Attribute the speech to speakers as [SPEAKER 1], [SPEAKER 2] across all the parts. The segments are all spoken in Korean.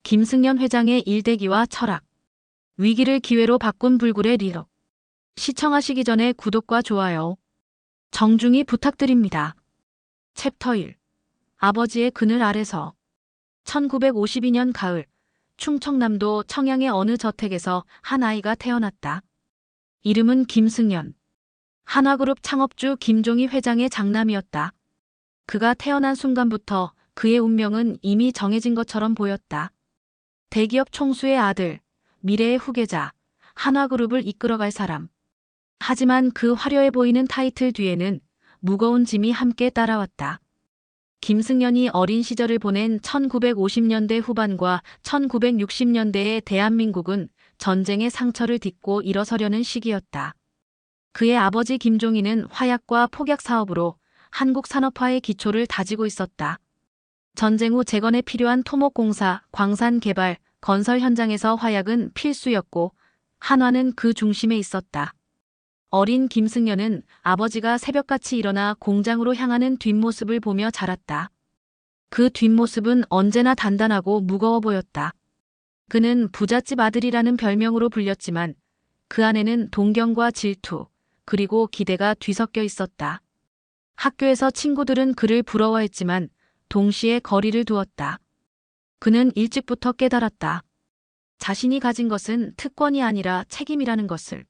[SPEAKER 1] 김승연 회장의 일대기와 철학. 위기를 기회로 바꾼 불굴의 리더. 시청하시기 전에 구독과 좋아요 정중히 부탁드립니다. 챕터 1. 아버지의 그늘 아래서. 1952년 가을, 충청남도 청양의 어느 저택에서 한 아이가 태어났다. 이름은 김승연. 한화그룹 창업주 김종희 회장의 장남이었다. 그가 태어난 순간부터 그의 운명은 이미 정해진 것처럼 보였다. 대기업 총수의 아들, 미래의 후계자, 한화그룹을 이끌어갈 사람. 하지만 그 화려해 보이는 타이틀 뒤에는 무거운 짐이 함께 따라왔다. 김승연이 어린 시절을 보낸 1950년대 후반과 1960년대의 대한민국은 전쟁의 상처를 딛고 일어서려는 시기였다. 그의 아버지 김종희는 화약과 폭약 사업으로 한국 산업화의 기초를 다지고 있었다. 전쟁 후 재건에 필요한 토목공사, 광산 개발, 건설 현장에서 화약은 필수였고 한화는 그 중심에 있었다. 어린 김승연은 아버지가 새벽같이 일어나 공장으로 향하는 뒷모습을 보며 자랐다. 그 뒷모습은 언제나 단단하고 무거워 보였다. 그는 부잣집 아들이라는 별명으로 불렸지만 그 안에는 동경과 질투, 그리고 기대가 뒤섞여 있었다. 학교에서 친구들은 그를 부러워했지만 동시에 거리를 두었다. 그는 일찍부터 깨달았다. 자신이 가진 것은 특권이 아니라 책임이라는 것을.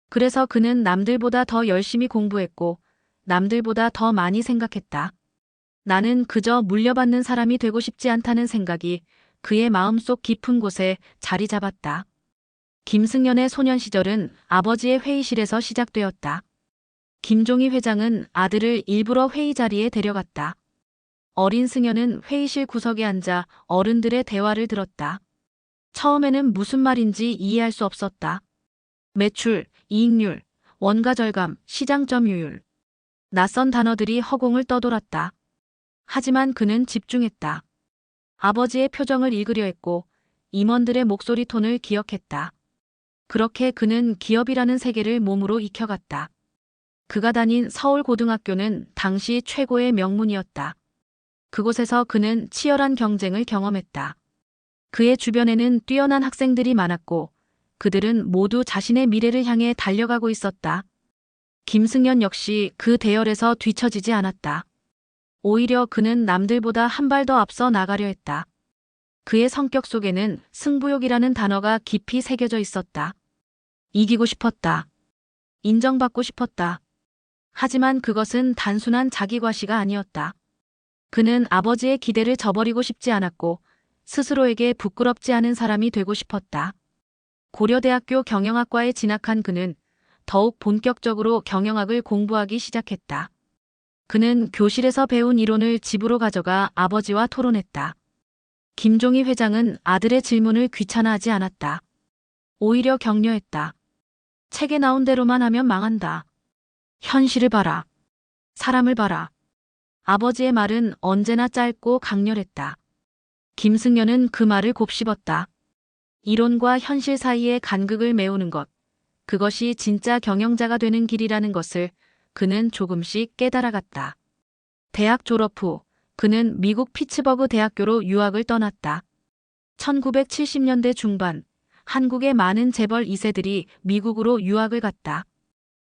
[SPEAKER 1] 그래서 그는 남들보다 더 열심히 공부했고 남들보다 더 많이 생각했다. 나는 그저 물려받는 사람이 되고 싶지 않다는 생각이 그의 마음속 깊은 곳에 자리 잡았다. 김승연의 소년 시절은 아버지의 회의실에서 시작되었다. 김종희 회장은 아들을 일부러 회의 자리에 데려갔다. 어린 승연은 회의실 구석에 앉아 어른들의 대화를 들었다. 처음에는 무슨 말인지 이해할 수 없었다. 매출, 이익률, 원가 절감, 시장 점유율. 낯선 단어들이 허공을 떠돌았다. 하지만 그는 집중했다. 아버지의 표정을 읽으려 했고 임원들의 목소리 톤을 기억했다. 그렇게 그는 기업이라는 세계를 몸으로 익혀갔다. 그가 다닌 서울고등학교는 당시 최고의 명문이었다. 그곳에서 그는 치열한 경쟁을 경험했다. 그의 주변에는 뛰어난 학생들이 많았고 그들은 모두 자신의 미래를 향해 달려가고 있었다. 김승연 역시 그 대열에서 뒤처지지 않았다. 오히려 그는 남들보다 한 발 더 앞서 나가려 했다. 그의 성격 속에는 승부욕이라는 단어가 깊이 새겨져 있었다. 이기고 싶었다. 인정받고 싶었다. 하지만 그것은 단순한 자기과시가 아니었다. 그는 아버지의 기대를 저버리고 싶지 않았고 스스로에게 부끄럽지 않은 사람이 되고 싶었다. 고려대학교 경영학과에 진학한 그는 더욱 본격적으로 경영학을 공부하기 시작했다. 그는 교실에서 배운 이론을 집으로 가져가 아버지와 토론했다. 김종희 회장은 아들의 질문을 귀찮아하지 않았다. 오히려 격려했다. 책에 나온 대로만 하면 망한다. 현실을 봐라. 사람을 봐라. 아버지의 말은 언제나 짧고 강렬했다. 김승연은 그 말을 곱씹었다. 이론과 현실 사이의 간극을 메우는 것, 그것이 진짜 경영자가 되는 길이라는 것을 그는 조금씩 깨달아갔다. 대학 졸업 후 그는 미국 피츠버그 대학교로 유학을 떠났다. 1970년대 중반, 한국의 많은 재벌 2세들이 미국으로 유학을 갔다.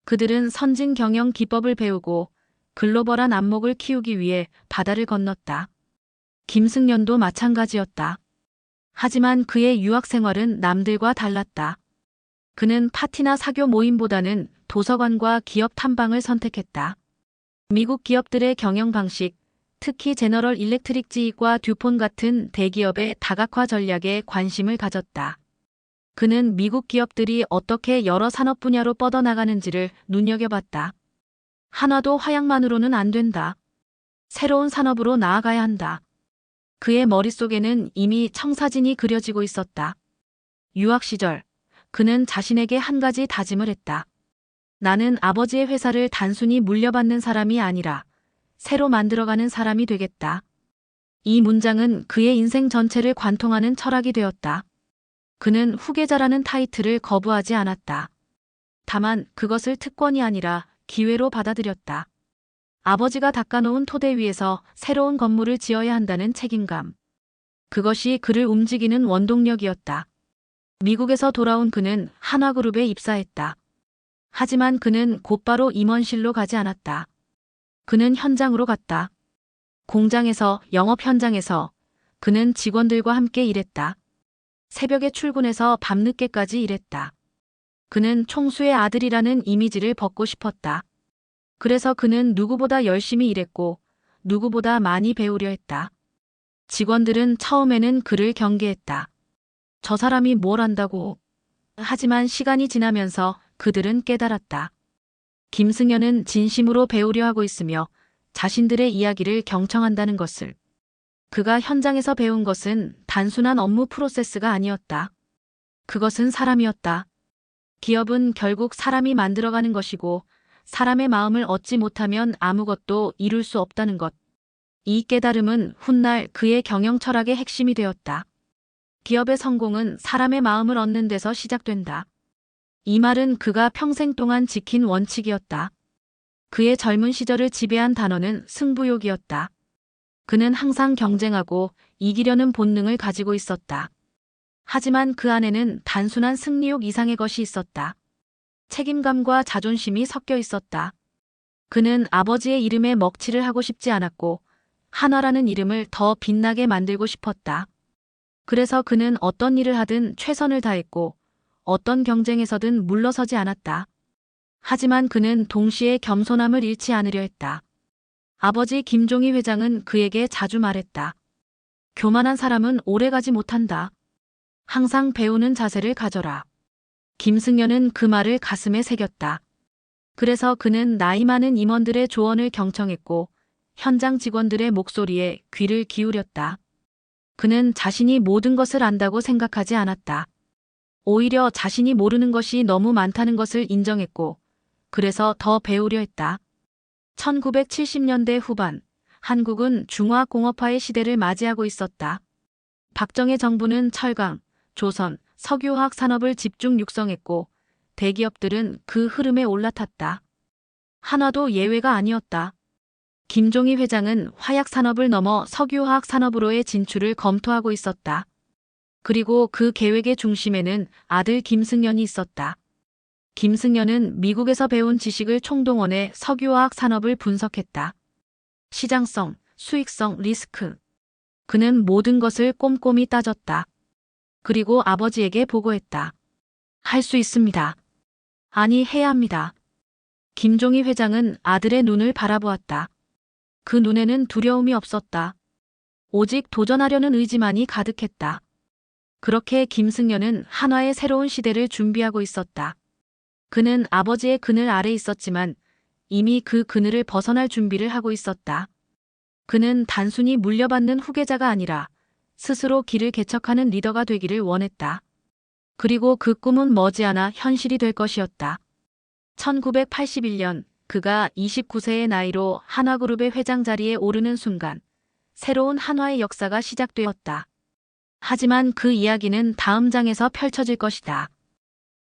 [SPEAKER 1] 그들은 선진 경영 기법을 배우고 글로벌한 안목을 키우기 위해 바다를 건넜다. 김승연도 마찬가지였다. 하지만 그의 유학 생활은 남들과 달랐다. 그는 파티나 사교 모임보다는 도서관과 기업 탐방을 선택했다. 미국 기업들의 경영 방식, 특히 제너럴 일렉트릭 GE과 듀폰 같은 대기업의 다각화 전략에 관심을 가졌다. 그는 미국 기업들이 어떻게 여러 산업 분야로 뻗어나가는지를 눈여겨봤다. 한화도 화약만으로는 안 된다. 새로운 산업으로 나아가야 한다. 그의 머릿속에는 이미 청사진이 그려지고 있었다. 유학 시절, 그는 자신에게 한 가지 다짐을 했다. 나는 아버지의 회사를 단순히 물려받는 사람이 아니라 새로 만들어가는 사람이 되겠다. 이 문장은 그의 인생 전체를 관통하는 철학이 되었다. 그는 후계자라는 타이틀을 거부하지 않았다. 다만 그것을 특권이 아니라 기회로 받아들였다. 아버지가 닦아놓은 토대 위에서 새로운 건물을 지어야 한다는 책임감. 그것이 그를 움직이는 원동력이었다. 미국에서 돌아온 그는 한화그룹에 입사했다. 하지만 그는 곧바로 임원실로 가지 않았다. 그는 현장으로 갔다. 공장에서, 영업 현장에서 그는 직원들과 함께 일했다. 새벽에 출근해서 밤늦게까지 일했다. 그는 총수의 아들이라는 이미지를 벗고 싶었다. 그래서 그는 누구보다 열심히 일했고 누구보다 많이 배우려 했다. 직원들은 처음에는 그를 경계했다. 저 사람이 뭘 안다고. 하지만 시간이 지나면서 그들은 깨달았다. 김승현은 진심으로 배우려 하고 있으며 자신들의 이야기를 경청한다는 것을. 그가 현장에서 배운 것은 단순한 업무 프로세스가 아니었다. 그것은 사람이었다. 기업은 결국 사람이 만들어가는 것이고 사람의 마음을 얻지 못하면 아무것도 이룰 수 없다는 것. 이 깨달음은 훗날 그의 경영 철학의 핵심이 되었다. 기업의 성공은 사람의 마음을 얻는 데서 시작된다. 이 말은 그가 평생 동안 지킨 원칙이었다. 그의 젊은 시절을 지배한 단어는 승부욕이었다. 그는 항상 경쟁하고 이기려는 본능을 가지고 있었다. 하지만 그 안에는 단순한 승리욕 이상의 것이 있었다. 책임감과 자존심이 섞여 있었다. 그는 아버지의 이름에 먹칠을 하고 싶지 않았고 한화라는 이름을 더 빛나게 만들고 싶었다. 그래서 그는 어떤 일을 하든 최선을 다했고 어떤 경쟁에서든 물러서지 않았다. 하지만 그는 동시에 겸손함을 잃지 않으려 했다. 아버지 김종희 회장은 그에게 자주 말했다. 교만한 사람은 오래가지 못한다. 항상 배우는 자세를 가져라. 김승현은 그 말을 가슴에 새겼다. 그래서 그는 나이 많은 임원들의 조언을 경청했고 현장 직원들의 목소리에 귀를 기울였다. 그는 자신이 모든 것을 안다고 생각하지 않았다. 오히려 자신이 모르는 것이 너무 많다는 것을 인정했고 그래서 더 배우려 했다. 1970년대 후반 한국은 중화공업화의 시대를 맞이하고 있었다. 박정희 정부는 철강, 조선, 석유화학 산업을 집중 육성했고 대기업들은 그 흐름에 올라탔다. 한화도 예외가 아니었다. 김종희 회장은 화약 산업을 넘어 석유화학 산업으로의 진출을 검토하고 있었다. 그리고 그 계획의 중심에는 아들 김승현이 있었다. 김승현은 미국에서 배운 지식을 총동원해 석유화학 산업을 분석했다. 시장성, 수익성, 리스크. 그는 모든 것을 꼼꼼히 따졌다. 그리고 아버지에게 보고했다. 할 수 있습니다. 아니, 해야 합니다. 김종희 회장은 아들의 눈을 바라보았다. 그 눈에는 두려움이 없었다. 오직 도전하려는 의지만이 가득했다. 그렇게 김승현은 한화의 새로운 시대를 준비하고 있었다. 그는 아버지의 그늘 아래 있었지만 이미 그 그늘을 벗어날 준비를 하고 있었다. 그는 단순히 물려받는 후계자가 아니라 스스로 길을 개척하는 리더가 되기를 원했다. 그리고 그 꿈은 머지않아 현실이 될 것이었다. 1981년 그가 29세의 나이로 한화그룹의 회장 자리에 오르는 순간 새로운 한화의 역사가 시작되었다. 하지만 그 이야기는 다음 장에서 펼쳐질 것이다.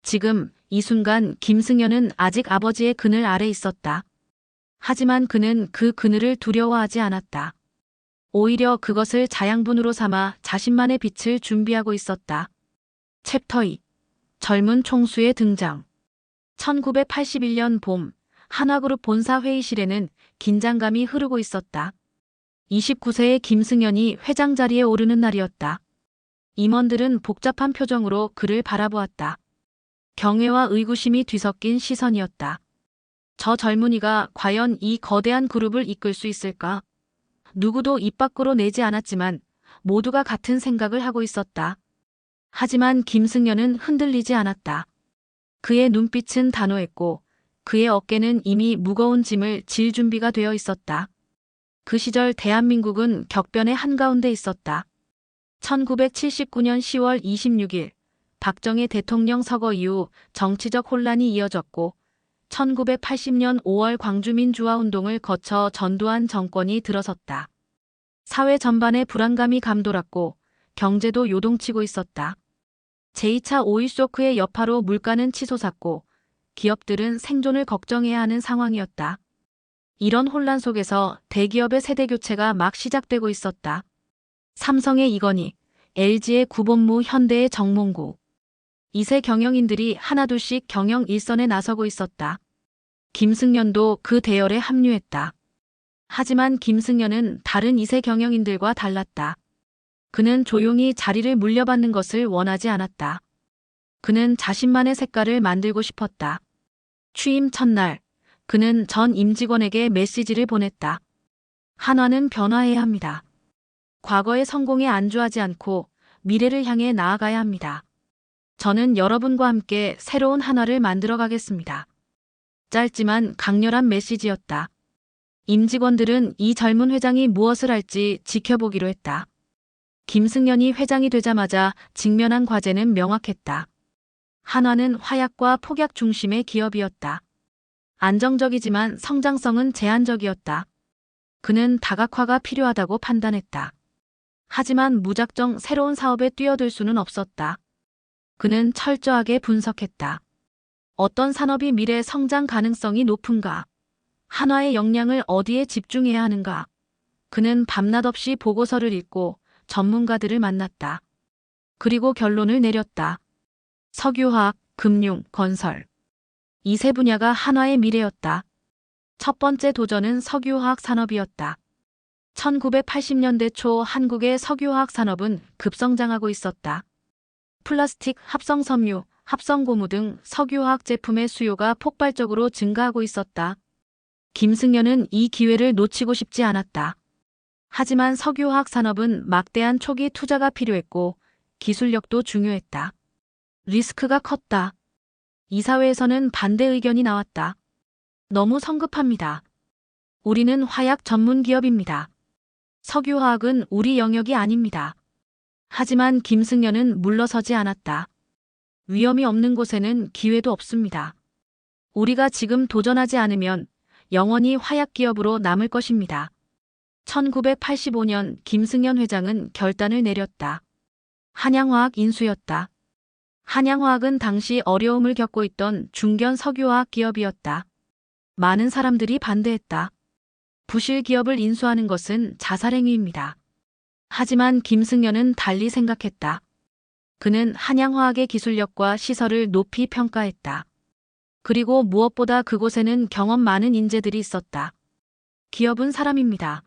[SPEAKER 1] 지금 이 순간 김승현은 아직 아버지의 그늘 아래 있었다. 하지만 그는 그 그늘을 두려워하지 않았다. 오히려 그것을 자양분으로 삼아 자신만의 빛을 준비하고 있었다. 챕터 2. 젊은 총수의 등장. 1981년 봄 한화그룹 본사 회의실에는 긴장감이 흐르고 있었다. 29세의 김승현이 회장 자리에 오르는 날이었다. 임원들은 복잡한 표정으로 그를 바라보았다. 경외와 의구심이 뒤섞인 시선이었다. 저 젊은이가 과연 이 거대한 그룹을 이끌 수 있을까? 누구도 입 밖으로 내지 않았지만 모두가 같은 생각을 하고 있었다. 하지만 김승현은 흔들리지 않았다. 그의 눈빛은 단호했고 그의 어깨는 이미 무거운 짐을 질 준비가 되어 있었다. 그 시절 대한민국은 격변의 한가운데 있었다. 1979년 10월 26일 박정희 대통령 서거 이후 정치적 혼란이 이어졌고 1980년 5월 광주민주화운동을 거쳐 전두환 정권이 들어섰다. 사회 전반에 불안감이 감돌았고 경제도 요동치고 있었다. 제2차 오일 쇼크의 여파로 물가는 치솟았고 기업들은 생존을 걱정해야 하는 상황이었다. 이런 혼란 속에서 대기업의 세대교체가 막 시작되고 있었다. 삼성의 이건희, LG의 구본무, 현대의 정몽구. 2세 경영인들이 하나둘씩 경영 일선에 나서고 있었다. 김승연도 그 대열에 합류했다. 하지만 김승연은 다른 2세 경영인들과 달랐다. 그는 조용히 자리를 물려받는 것을 원하지 않았다. 그는 자신만의 색깔을 만들고 싶었다. 취임 첫날, 그는 전 임직원에게 메시지를 보냈다. 한화는 변화해야 합니다. 과거의 성공에 안주하지 않고 미래를 향해 나아가야 합니다. 저는 여러분과 함께 새로운 한화를 만들어 가겠습니다. 짧지만 강렬한 메시지였다. 임직원들은 이 젊은 회장이 무엇을 할지 지켜보기로 했다. 김승연이 회장이 되자마자 직면한 과제는 명확했다. 한화는 화약과 폭약 중심의 기업이었다. 안정적이지만 성장성은 제한적이었다. 그는 다각화가 필요하다고 판단했다. 하지만 무작정 새로운 사업에 뛰어들 수는 없었다. 그는 철저하게 분석했다. 어떤 산업이 미래 성장 가능성이 높은가? 한화의 역량을 어디에 집중해야 하는가? 그는 밤낮 없이 보고서를 읽고 전문가들을 만났다. 그리고 결론을 내렸다. 석유화학, 금융, 건설. 이 세 분야가 한화의 미래였다. 첫 번째 도전은 석유화학 산업이었다. 1980년대 초 한국의 석유화학 산업은 급성장하고 있었다. 플라스틱, 합성섬유, 합성고무 등 석유화학 제품의 수요가 폭발적으로 증가하고 있었다. 김승연은 이 기회를 놓치고 싶지 않았다. 하지만 석유화학 산업은 막대한 초기 투자가 필요했고 기술력도 중요했다. 리스크가 컸다. 이사회에서는 반대 의견이 나왔다. 너무 성급합니다. 우리는 화약 전문 기업입니다. 석유화학은 우리 영역이 아닙니다. 하지만 김승연은 물러서지 않았다. 위험이 없는 곳에는 기회도 없습니다. 우리가 지금 도전하지 않으면 영원히 화약 기업으로 남을 것입니다. 1985년 김승연 회장은 결단을 내렸다. 한양화학 인수였다. 한양화학은 당시 어려움을 겪고 있던 중견 석유화학 기업이었다. 많은 사람들이 반대했다. 부실 기업을 인수하는 것은 자살행위입니다. 하지만 김승연은 달리 생각했다. 그는 한양화학의 기술력과 시설을 높이 평가했다. 그리고 무엇보다 그곳에는 경험 많은 인재들이 있었다. 기업은 사람입니다.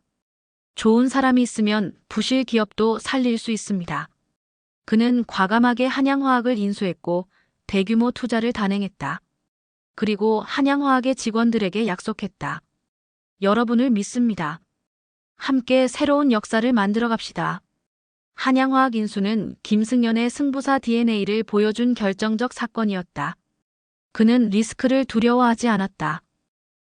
[SPEAKER 1] 좋은 사람이 있으면 부실 기업도 살릴 수 있습니다. 그는 과감하게 한양화학을 인수했고 대규모 투자를 단행했다. 그리고 한양화학의 직원들에게 약속했다. 여러분을 믿습니다. 함께 새로운 역사를 만들어 갑시다. 한양화학 인수는 김승연의 승부사 DNA를 보여준 결정적 사건이었다. 그는 리스크를 두려워하지 않았다.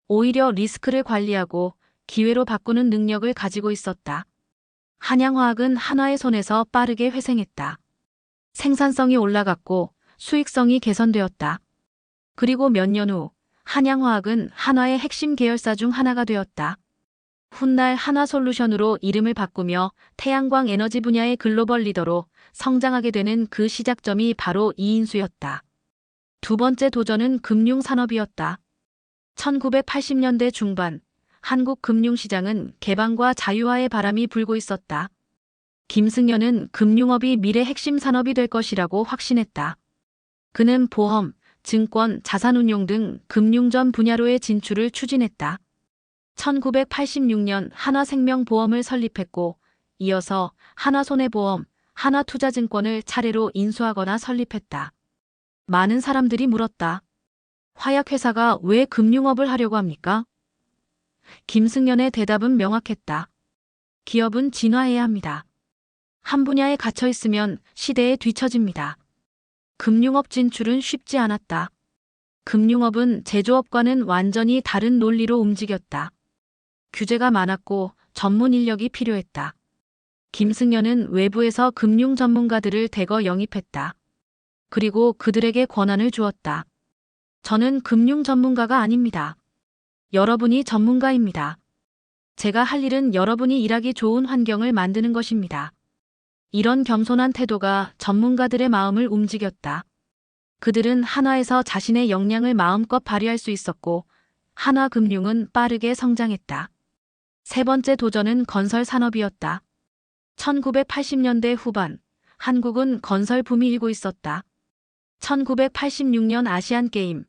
[SPEAKER 1] 오히려 리스크를 관리하고 기회로 바꾸는 능력을 가지고 있었다. 한양화학은 한화의 손에서 빠르게 회생했다. 생산성이 올라갔고 수익성이 개선되었다. 그리고 몇 년 후 한양화학은 한화의 핵심 계열사 중 하나가 되었다. 훗날 한화솔루션으로 이름을 바꾸며 태양광 에너지 분야의 글로벌 리더로 성장하게 되는 그 시작점이 바로 이 인수였다. 두 번째 도전은 금융산업이었다. 1980년대 중반 한국 금융시장은 개방과 자유화의 바람이 불고 있었다. 김승연은 금융업이 미래 핵심 산업이 될 것이라고 확신했다. 그는 보험, 증권, 자산운용 등 금융전 분야로의 진출을 추진했다. 1986년 한화생명보험을 설립했고 이어서 한화손해보험, 한화투자증권을 차례로 인수하거나 설립했다. 많은 사람들이 물었다. 화약회사가 왜 금융업을 하려고 합니까? 김승연의 대답은 명확했다. 기업은 진화해야 합니다. 한 분야에 갇혀 있으면 시대에 뒤처집니다. 금융업 진출은 쉽지 않았다. 금융업은 제조업과는 완전히 다른 논리로 움직였다. 규제가 많았고 전문 인력이 필요했다. 김승연은 외부에서 금융 전문가들을 대거 영입했다. 그리고 그들에게 권한을 주었다. 저는 금융 전문가가 아닙니다. 여러분이 전문가입니다. 제가 할 일은 여러분이 일하기 좋은 환경을 만드는 것입니다. 이런 겸손한 태도가 전문가들의 마음을 움직였다. 그들은 한화에서 자신의 역량을 마음껏 발휘할 수 있었고 한화금융은 빠르게 성장했다. 세 번째 도전은 건설 산업이었다. 1980년대 후반 한국은 건설 붐이 일고 있었다. 1986년 아시안게임,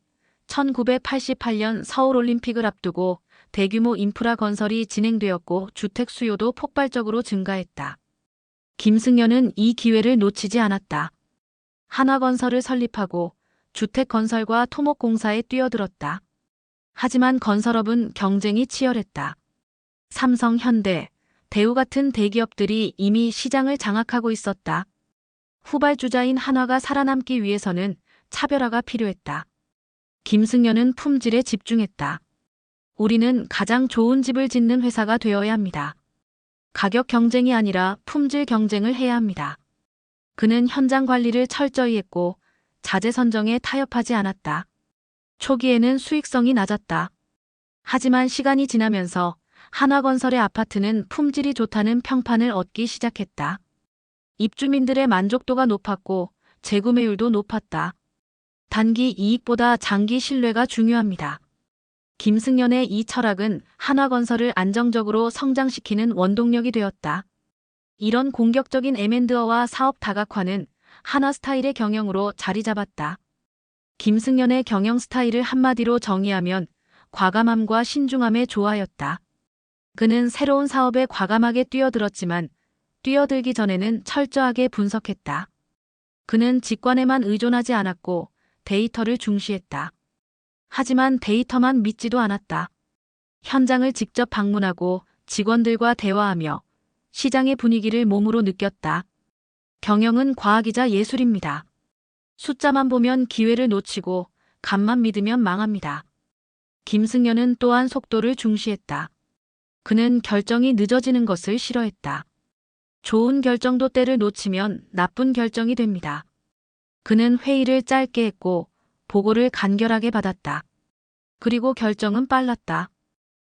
[SPEAKER 1] 1988년 서울올림픽을 앞두고 대규모 인프라 건설이 진행되었고 주택 수요도 폭발적으로 증가했다. 김승연은 이 기회를 놓치지 않았다. 한화건설을 설립하고 주택 건설과 토목공사에 뛰어들었다. 하지만 건설업은 경쟁이 치열했다. 삼성, 현대, 대우 같은 대기업들이 이미 시장을 장악하고 있었다. 후발주자인 한화가 살아남기 위해서는 차별화가 필요했다. 김승연은 품질에 집중했다. 우리는 가장 좋은 집을 짓는 회사가 되어야 합니다. 가격 경쟁이 아니라 품질 경쟁을 해야 합니다. 그는 현장 관리를 철저히 했고 자재 선정에 타협하지 않았다. 초기에는 수익성이 낮았다. 하지만 시간이 지나면서 한화건설의 아파트는 품질이 좋다는 평판을 얻기 시작했다. 입주민들의 만족도가 높았고 재구매율도 높았다. 단기 이익보다 장기 신뢰가 중요합니다. 김승연의 이 철학은 한화건설을 안정적으로 성장시키는 원동력이 되었다. 이런 공격적인 M&A와 사업 다각화는 한화 스타일의 경영으로 자리 잡았다. 김승연의 경영 스타일을 한마디로 정의하면 과감함과 신중함의 조화였다. 그는 새로운 사업에 과감하게 뛰어들었지만 뛰어들기 전에는 철저하게 분석했다. 그는 직관에만 의존하지 않았고 데이터를 중시했다. 하지만 데이터만 믿지도 않았다. 현장을 직접 방문하고 직원들과 대화하며 시장의 분위기를 몸으로 느꼈다. 경영은 과학이자 예술입니다. 숫자만 보면 기회를 놓치고 감만 믿으면 망합니다. 김승연은 또한 속도를 중시했다. 그는 결정이 늦어지는 것을 싫어했다. 좋은 결정도 때를 놓치면 나쁜 결정이 됩니다. 그는 회의를 짧게 했고 보고를 간결하게 받았다. 그리고 결정은 빨랐다.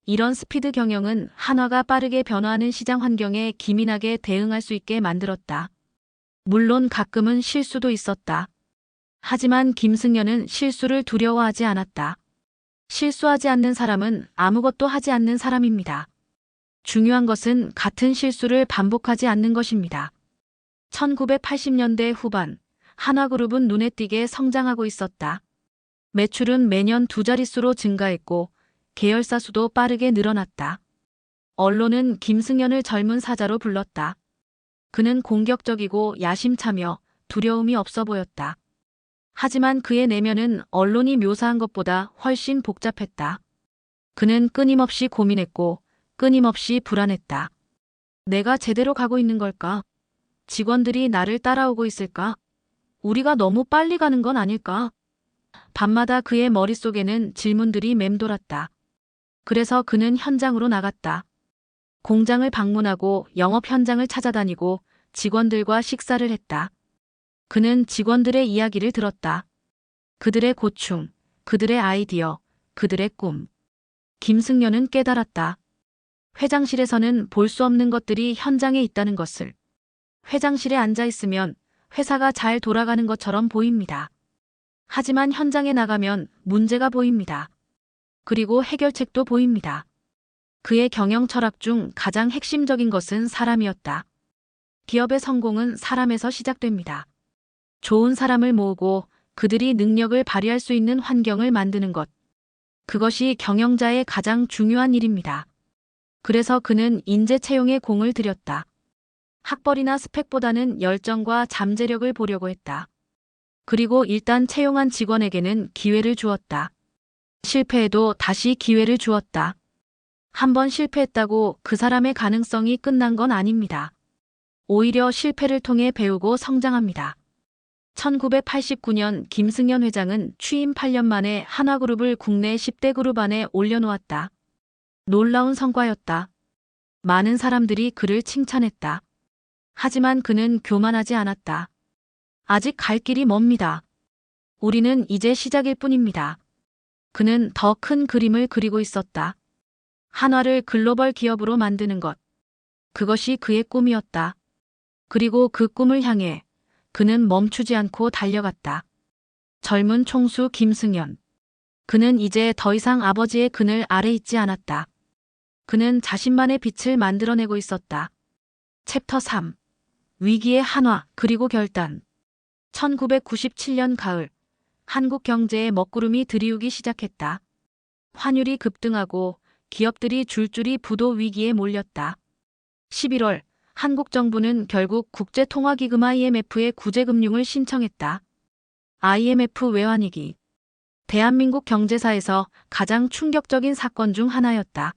[SPEAKER 1] 이런 스피드 경영은 한화가 빠르게 변화하는 시장 환경에 기민하게 대응할 수 있게 만들었다. 물론 가끔은 실수도 있었다. 하지만 김승연은 실수를 두려워하지 않았다. 실수하지 않는 사람은 아무것도 하지 않는 사람입니다. 중요한 것은 같은 실수를 반복하지 않는 것입니다. 1980년대 후반, 한화그룹은 눈에 띄게 성장하고 있었다. 매출은 매년 두 자릿수로 증가했고 계열사 수도 빠르게 늘어났다. 언론은 김승연을 젊은 사자로 불렀다. 그는 공격적이고 야심차며 두려움이 없어 보였다. 하지만 그의 내면은 언론이 묘사한 것보다 훨씬 복잡했다. 그는 끊임없이 고민했고 끊임없이 불안했다. 내가 제대로 가고 있는 걸까? 직원들이 나를 따라오고 있을까? 우리가 너무 빨리 가는 건 아닐까? 밤마다 그의 머릿속에는 질문들이 맴돌았다. 그래서 그는 현장으로 나갔다. 공장을 방문하고 영업 현장을 찾아다니고 직원들과 식사를 했다. 그는 직원들의 이야기를 들었다. 그들의 고충, 그들의 아이디어, 그들의 꿈. 김승연은 깨달았다. 회장실에서는 볼 수 없는 것들이 현장에 있다는 것을. 회장실에 앉아 있으면 회사가 잘 돌아가는 것처럼 보입니다. 하지만 현장에 나가면 문제가 보입니다. 그리고 해결책도 보입니다. 그의 경영 철학 중 가장 핵심적인 것은 사람이었다. 기업의 성공은 사람에서 시작됩니다. 좋은 사람을 모으고 그들이 능력을 발휘할 수 있는 환경을 만드는 것. 그것이 경영자의 가장 중요한 일입니다. 그래서 그는 인재 채용에 공을 들였다. 학벌이나 스펙보다는 열정과 잠재력을 보려고 했다. 그리고 일단 채용한 직원에게는 기회를 주었다. 실패해도 다시 기회를 주었다. 한 번 실패했다고 그 사람의 가능성이 끝난 건 아닙니다. 오히려 실패를 통해 배우고 성장합니다. 1989년 김승연 회장은 취임 8년 만에 한화그룹을 국내 10대 그룹 안에 올려놓았다. 놀라운 성과였다. 많은 사람들이 그를 칭찬했다. 하지만 그는 교만하지 않았다. 아직 갈 길이 멉니다. 우리는 이제 시작일 뿐입니다. 그는 더 큰 그림을 그리고 있었다. 한화를 글로벌 기업으로 만드는 것. 그것이 그의 꿈이었다. 그리고 그 꿈을 향해 그는 멈추지 않고 달려갔다. 젊은 총수 김승연. 그는 이제 더 이상 아버지의 그늘 아래 있지 않았다. 그는 자신만의 빛을 만들어내고 있었다. 챕터 3. 위기의 한화 그리고 결단. 1997년 가을, 한국 경제에 먹구름이 들이우기 시작했다. 환율이 급등하고 기업들이 줄줄이 부도 위기에 몰렸다. 11월, 한국 정부는 결국 국제통화기금 IMF에 구제금융을 신청했다. IMF 외환위기. 대한민국 경제사에서 가장 충격적인 사건 중 하나였다.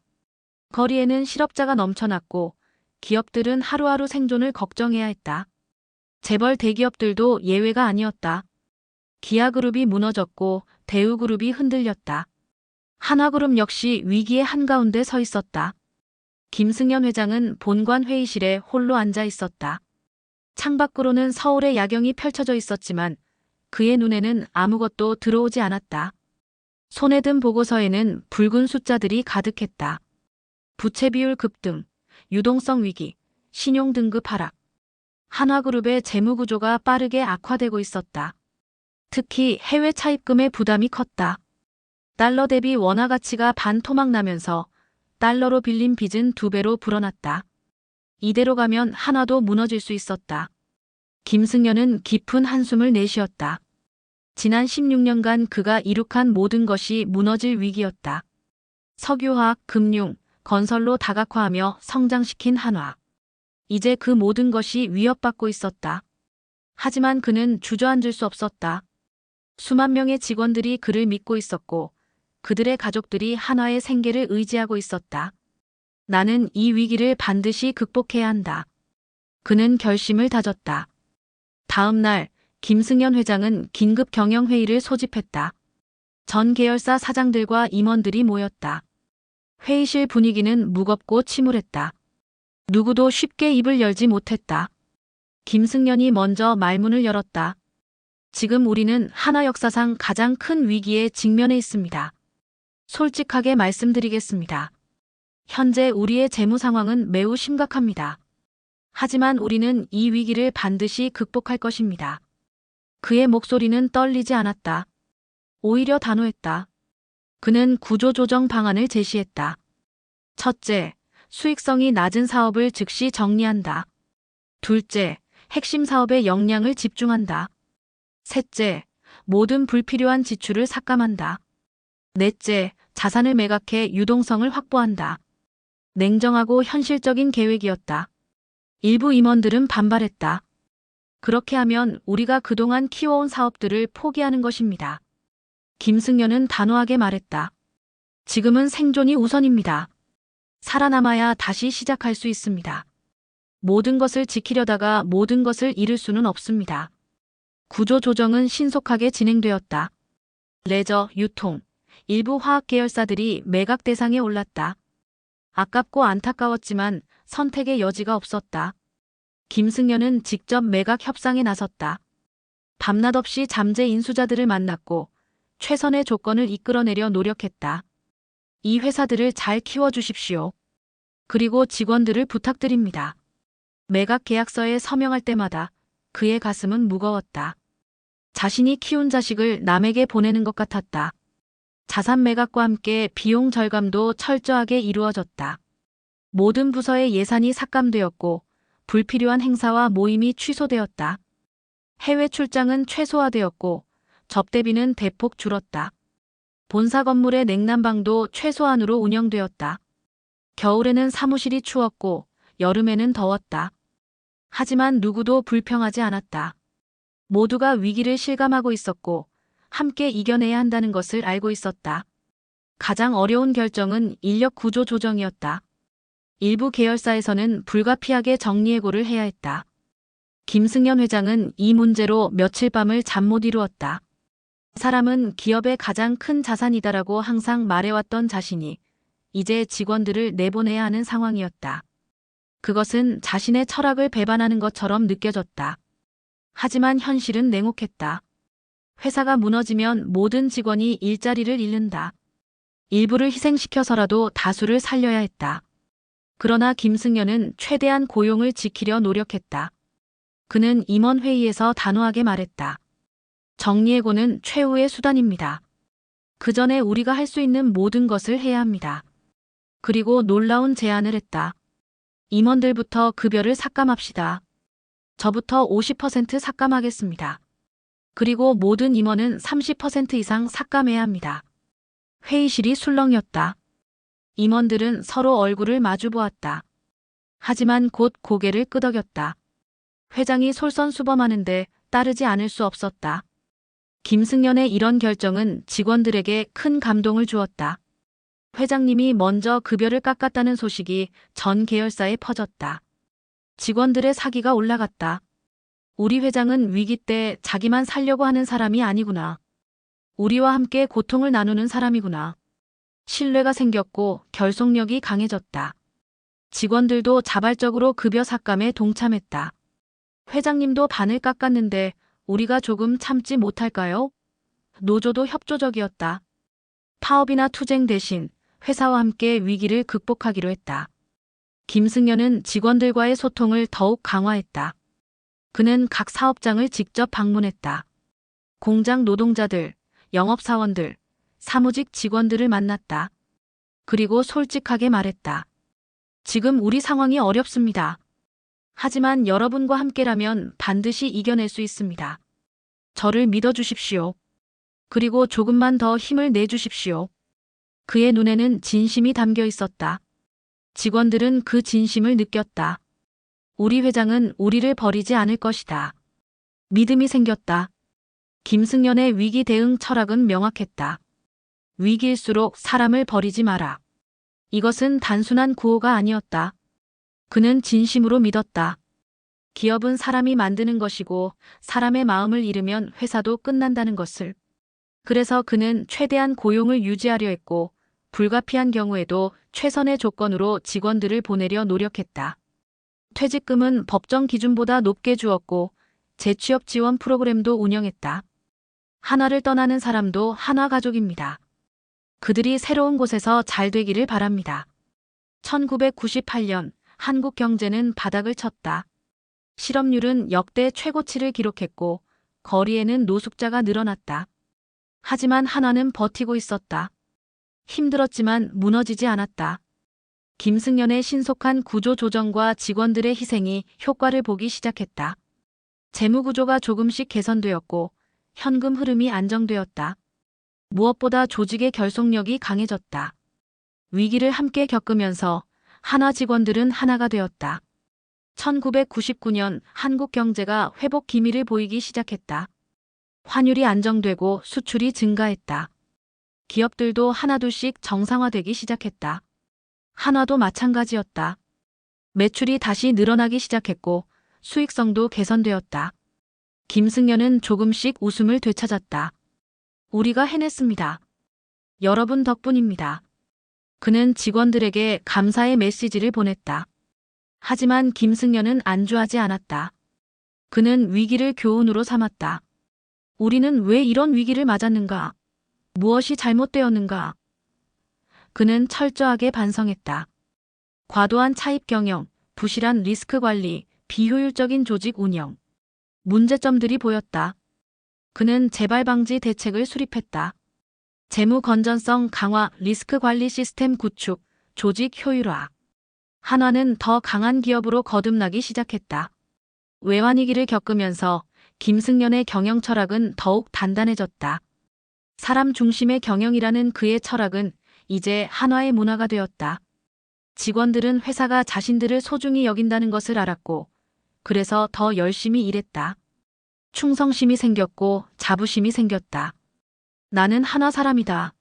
[SPEAKER 1] 거리에는 실업자가 넘쳐났고 기업들은 하루하루 생존을 걱정해야 했다. 재벌 대기업들도 예외가 아니었다. 기아그룹이 무너졌고 대우그룹이 흔들렸다. 한화그룹 역시 위기의 한가운데 서 있었다. 김승연 회장은 본관 회의실에 홀로 앉아 있었다. 창밖으로는 서울의 야경이 펼쳐져 있었지만 그의 눈에는 아무것도 들어오지 않았다. 손에 든 보고서에는 붉은 숫자들이 가득했다. 부채 비율 급등, 유동성 위기, 신용 등급 하락. 한화그룹의 재무 구조가 빠르게 악화되고 있었다. 특히 해외 차입금의 부담이 컸다. 달러 대비 원화 가치가 반토막 나면서 달러로 빌린 빚은 2배로 불어났다. 이대로 가면 한화도 무너질 수 있었다. 김승연은 깊은 한숨을 내쉬었다. 지난 16년간 그가 이룩한 모든 것이 무너질 위기였다. 석유화학, 금융, 건설로 다각화하며 성장시킨 한화. 이제 그 모든 것이 위협받고 있었다. 하지만 그는 주저앉을 수 없었다. 수만 명의 직원들이 그를 믿고 있었고 그들의 가족들이 한화의 생계를 의지하고 있었다. 나는 이 위기를 반드시 극복해야 한다. 그는 결심을 다졌다. 다음 날 김승연 회장은 긴급 경영회의를 소집했다. 전 계열사 사장들과 임원들이 모였다. 회의실 분위기는 무겁고 침울했다. 누구도 쉽게 입을 열지 못했다. 김승연이 먼저 말문을 열었다. 지금 우리는 한화 역사상 가장 큰 위기에 직면해 있습니다. 솔직하게 말씀드리겠습니다. 현재 우리의 재무 상황은 매우 심각합니다. 하지만 우리는 이 위기를 반드시 극복할 것입니다. 그의 목소리는 떨리지 않았다. 오히려 단호했다. 그는 구조조정 방안을 제시했다. 첫째, 수익성이 낮은 사업을 즉시 정리한다. 둘째, 핵심 사업에 역량을 집중한다. 셋째, 모든 불필요한 지출을 삭감한다. 넷째, 자산을 매각해 유동성을 확보한다. 냉정하고 현실적인 계획이었다. 일부 임원들은 반발했다. 그렇게 하면 우리가 그동안 키워온 사업들을 포기하는 것입니다. 김승연은 단호하게 말했다. 지금은 생존이 우선입니다. 살아남아야 다시 시작할 수 있습니다. 모든 것을 지키려다가 모든 것을 잃을 수는 없습니다. 구조 조정은 신속하게 진행되었다. 레저, 유통, 일부 화학 계열사들이 매각 대상에 올랐다. 아깝고 안타까웠지만 선택의 여지가 없었다. 김승연은 직접 매각 협상에 나섰다. 밤낮 없이 잠재 인수자들을 만났고 최선의 조건을 이끌어내려 노력했다. 이 회사들을 잘 키워주십시오. 그리고 직원들을 부탁드립니다. 매각 계약서에 서명할 때마다 그의 가슴은 무거웠다. 자신이 키운 자식을 남에게 보내는 것 같았다. 자산 매각과 함께 비용 절감도 철저하게 이루어졌다. 모든 부서의 예산이 삭감되었고 불필요한 행사와 모임이 취소되었다. 해외 출장은 최소화되었고 접대비는 대폭 줄었다. 본사 건물의 냉난방도 최소한으로 운영되었다. 겨울에는 사무실이 추웠고 여름에는 더웠다. 하지만 누구도 불평하지 않았다. 모두가 위기를 실감하고 있었고 함께 이겨내야 한다는 것을 알고 있었다. 가장 어려운 결정은 인력 구조 조정이었다. 일부 계열사에서는 불가피하게 정리해고를 해야 했다. 김승연 회장은 이 문제로 며칠 밤을 잠 못 이루었다. 사람은 기업의 가장 큰 자산이다라고 항상 말해왔던 자신이 이제 직원들을 내보내야 하는 상황이었다. 그것은 자신의 철학을 배반하는 것처럼 느껴졌다. 하지만 현실은 냉혹했다. 회사가 무너지면 모든 직원이 일자리를 잃는다. 일부를 희생시켜서라도 다수를 살려야 했다. 그러나 김승연은 최대한 고용을 지키려 노력했다. 그는 임원회의에서 단호하게 말했다. 정리해고는 최후의 수단입니다. 그 전에 우리가 할 수 있는 모든 것을 해야 합니다. 그리고 놀라운 제안을 했다. 임원들부터 급여를 삭감합시다. 저부터 50% 삭감하겠습니다. 그리고 모든 임원은 30% 이상 삭감해야 합니다. 회의실이 술렁였다. 임원들은 서로 얼굴을 마주 보았다. 하지만 곧 고개를 끄덕였다. 회장이 솔선수범하는데 따르지 않을 수 없었다. 김승연의 이런 결정은 직원들에게 큰 감동을 주었다. 회장님이 먼저 급여를 깎았다는 소식이 전 계열사에 퍼졌다. 직원들의 사기가 올라갔다. 우리 회장은 위기 때 자기만 살려고 하는 사람이 아니구나. 우리와 함께 고통을 나누는 사람이구나. 신뢰가 생겼고 결속력이 강해졌다. 직원들도 자발적으로 급여 삭감에 동참했다. 회장님도 반을 깎았는데 우리가 조금 참지 못할까요? 노조도 협조적이었다. 파업이나 투쟁 대신 회사와 함께 위기를 극복하기로 했다. 김승연은 직원들과의 소통을 더욱 강화했다. 그는 각 사업장을 직접 방문했다. 공장 노동자들, 영업사원들, 사무직 직원들을 만났다. 그리고 솔직하게 말했다. 지금 우리 상황이 어렵습니다. 하지만 여러분과 함께라면 반드시 이겨낼 수 있습니다. 저를 믿어주십시오. 그리고 조금만 더 힘을 내주십시오. 그의 눈에는 진심이 담겨 있었다. 직원들은 그 진심을 느꼈다. 우리 회장은 우리를 버리지 않을 것이다. 믿음이 생겼다. 김승연의 위기 대응 철학은 명확했다. 위기일수록 사람을 버리지 마라. 이것은 단순한 구호가 아니었다. 그는 진심으로 믿었다. 기업은 사람이 만드는 것이고 사람의 마음을 잃으면 회사도 끝난다는 것을. 그래서 그는 최대한 고용을 유지하려 했고 불가피한 경우에도 최선의 조건으로 직원들을 보내려 노력했다. 퇴직금은 법정 기준보다 높게 주었고 재취업 지원 프로그램도 운영했다. 한화를 떠나는 사람도 한화 가족입니다. 그들이 새로운 곳에서 잘 되기를 바랍니다. 1998년 한국 경제는 바닥을 쳤다. 실업률은 역대 최고치를 기록했고 거리에는 노숙자가 늘어났다. 하지만 한화는 버티고 있었다. 힘들었지만 무너지지 않았다. 김승연의 신속한 구조 조정과 직원들의 희생이 효과를 보기 시작했다. 재무 구조가 조금씩 개선되었고 현금 흐름이 안정되었다. 무엇보다 조직의 결속력이 강해졌다. 위기를 함께 겪으면서 한화 직원들은 하나가 되었다. 1999년 한국 경제가 회복 기미를 보이기 시작했다. 환율이 안정되고 수출이 증가했다. 기업들도 하나둘씩 정상화되기 시작했다. 한화도 마찬가지였다. 매출이 다시 늘어나기 시작했고 수익성도 개선되었다. 김승연은 조금씩 웃음을 되찾았다. 우리가 해냈습니다. 여러분 덕분입니다. 그는 직원들에게 감사의 메시지를 보냈다. 하지만 김승연은 안주하지 않았다. 그는 위기를 교훈으로 삼았다. 우리는 왜 이런 위기를 맞았는가? 무엇이 잘못되었는가? 그는 철저하게 반성했다. 과도한 차입 경영, 부실한 리스크 관리, 비효율적인 조직 운영. 문제점들이 보였다. 그는 재발 방지 대책을 수립했다. 재무 건전성 강화, 리스크 관리 시스템 구축, 조직 효율화. 한화는 더 강한 기업으로 거듭나기 시작했다. 외환위기를 겪으면서 김승연의 경영 철학은 더욱 단단해졌다. 사람 중심의 경영이라는 그의 철학은 이제 한화의 문화가 되었다. 직원들은 회사가 자신들을 소중히 여긴다는 것을 알았고 그래서 더 열심히 일했다. 충성심이 생겼고 자부심이 생겼다. 나는 한화 사람이다.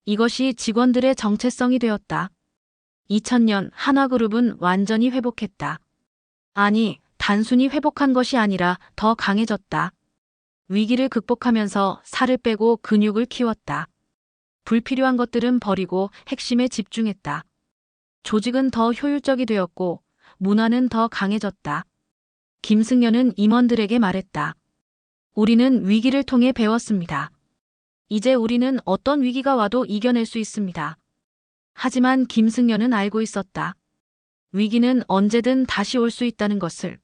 [SPEAKER 1] 이것이 직원들의 정체성이 되었다. 2000년 한화그룹은 완전히 회복했다. 아니, 단순히 회복한 것이 아니라 더 강해졌다. 위기를 극복하면서 살을 빼고 근육을 키웠다. 불필요한 것들은 버리고 핵심에 집중했다. 조직은 더 효율적이 되었고 문화는 더 강해졌다. 김승연은 임원들에게 말했다. 우리는 위기를 통해 배웠습니다. 이제 우리는 어떤 위기가 와도 이겨낼 수 있습니다. 하지만 김승연은 알고 있었다. 위기는 언제든 다시 올 수 있다는 것을.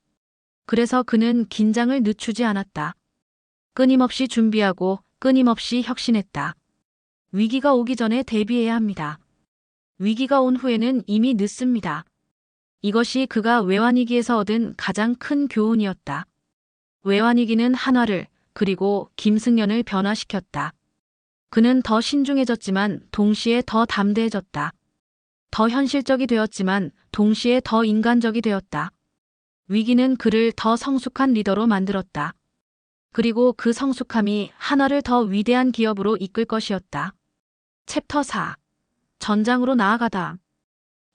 [SPEAKER 1] 그래서 그는 긴장을 늦추지 않았다. 끊임없이 준비하고 끊임없이 혁신했다. 위기가 오기 전에 대비해야 합니다. 위기가 온 후에는 이미 늦습니다. 이것이 그가 외환위기에서 얻은 가장 큰 교훈이었다. 외환위기는 한화를 그리고 김승연을 변화시켰다. 그는 더 신중해졌지만 동시에 더 담대해졌다. 더 현실적이 되었지만 동시에 더 인간적이 되었다. 위기는 그를 더 성숙한 리더로 만들었다. 그리고 그 성숙함이 한화를 더 위대한 기업으로 이끌 것이었다. 챕터 4. 전장으로 나아가다.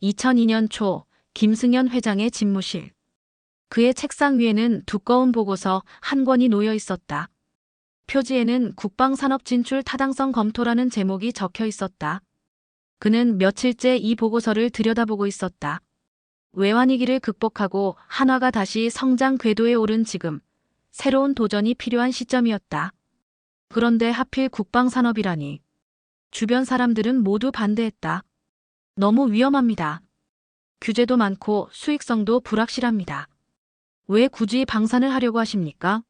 [SPEAKER 1] 2002년 초 김승연 회장의 집무실. 그의 책상 위에는 두꺼운 보고서 한 권이 놓여 있었다. 표지에는 국방산업 진출 타당성 검토라는 제목이 적혀 있었다. 그는 며칠째 이 보고서를 들여다보고 있었다. 외환위기를 극복하고 한화가 다시 성장 궤도에 오른 지금, 새로운 도전이 필요한 시점이었다. 그런데 하필 국방산업이라니. 주변 사람들은 모두 반대했다. 너무 위험합니다. 규제도 많고 수익성도 불확실합니다. 왜 굳이 방산을 하려고 하십니까?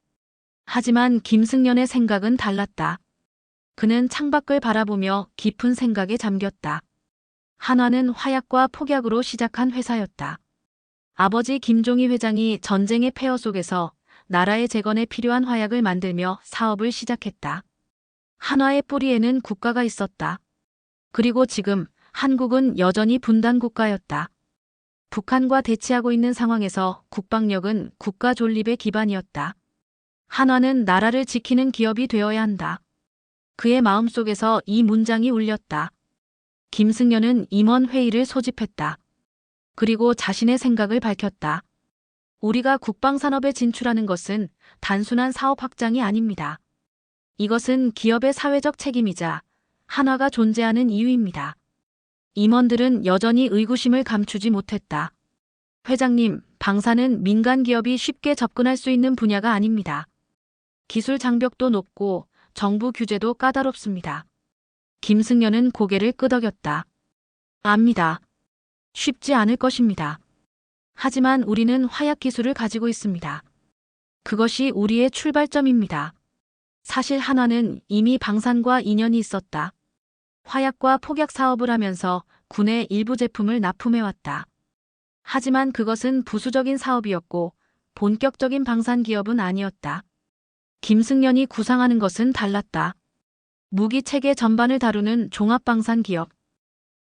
[SPEAKER 1] 하지만 김승연의 생각은 달랐다. 그는 창밖을 바라보며 깊은 생각에 잠겼다. 한화는 화약과 폭약으로 시작한 회사였다. 아버지 김종희 회장이 전쟁의 폐허 속에서 나라의 재건에 필요한 화약을 만들며 사업을 시작했다. 한화의 뿌리에는 국가가 있었다. 그리고 지금 한국은 여전히 분단 국가였다. 북한과 대치하고 있는 상황에서 국방력은 국가 존립의 기반이었다. 한화는 나라를 지키는 기업이 되어야 한다. 그의 마음속에서 이 문장이 울렸다. 김승연은 임원 회의를 소집했다. 그리고 자신의 생각을 밝혔다. 우리가 국방산업에 진출하는 것은 단순한 사업 확장이 아닙니다. 이것은 기업의 사회적 책임이자 한화가 존재하는 이유입니다. 임원들은 여전히 의구심을 감추지 못했다. 회장님, 방산은 민간 기업이 쉽게 접근할 수 있는 분야가 아닙니다. 기술 장벽도 높고 정부 규제도 까다롭습니다. 김승연은 고개를 끄덕였다. 압니다. 쉽지 않을 것입니다. 하지만 우리는 화약 기술을 가지고 있습니다. 그것이 우리의 출발점입니다. 사실 한화는 이미 방산과 인연이 있었다. 화약과 폭약 사업을 하면서 군의 일부 제품을 납품해왔다. 하지만 그것은 부수적인 사업이었고 본격적인 방산 기업은 아니었다. 김승연이 구상하는 것은 달랐다. 무기 체계 전반을 다루는 종합방산 기업.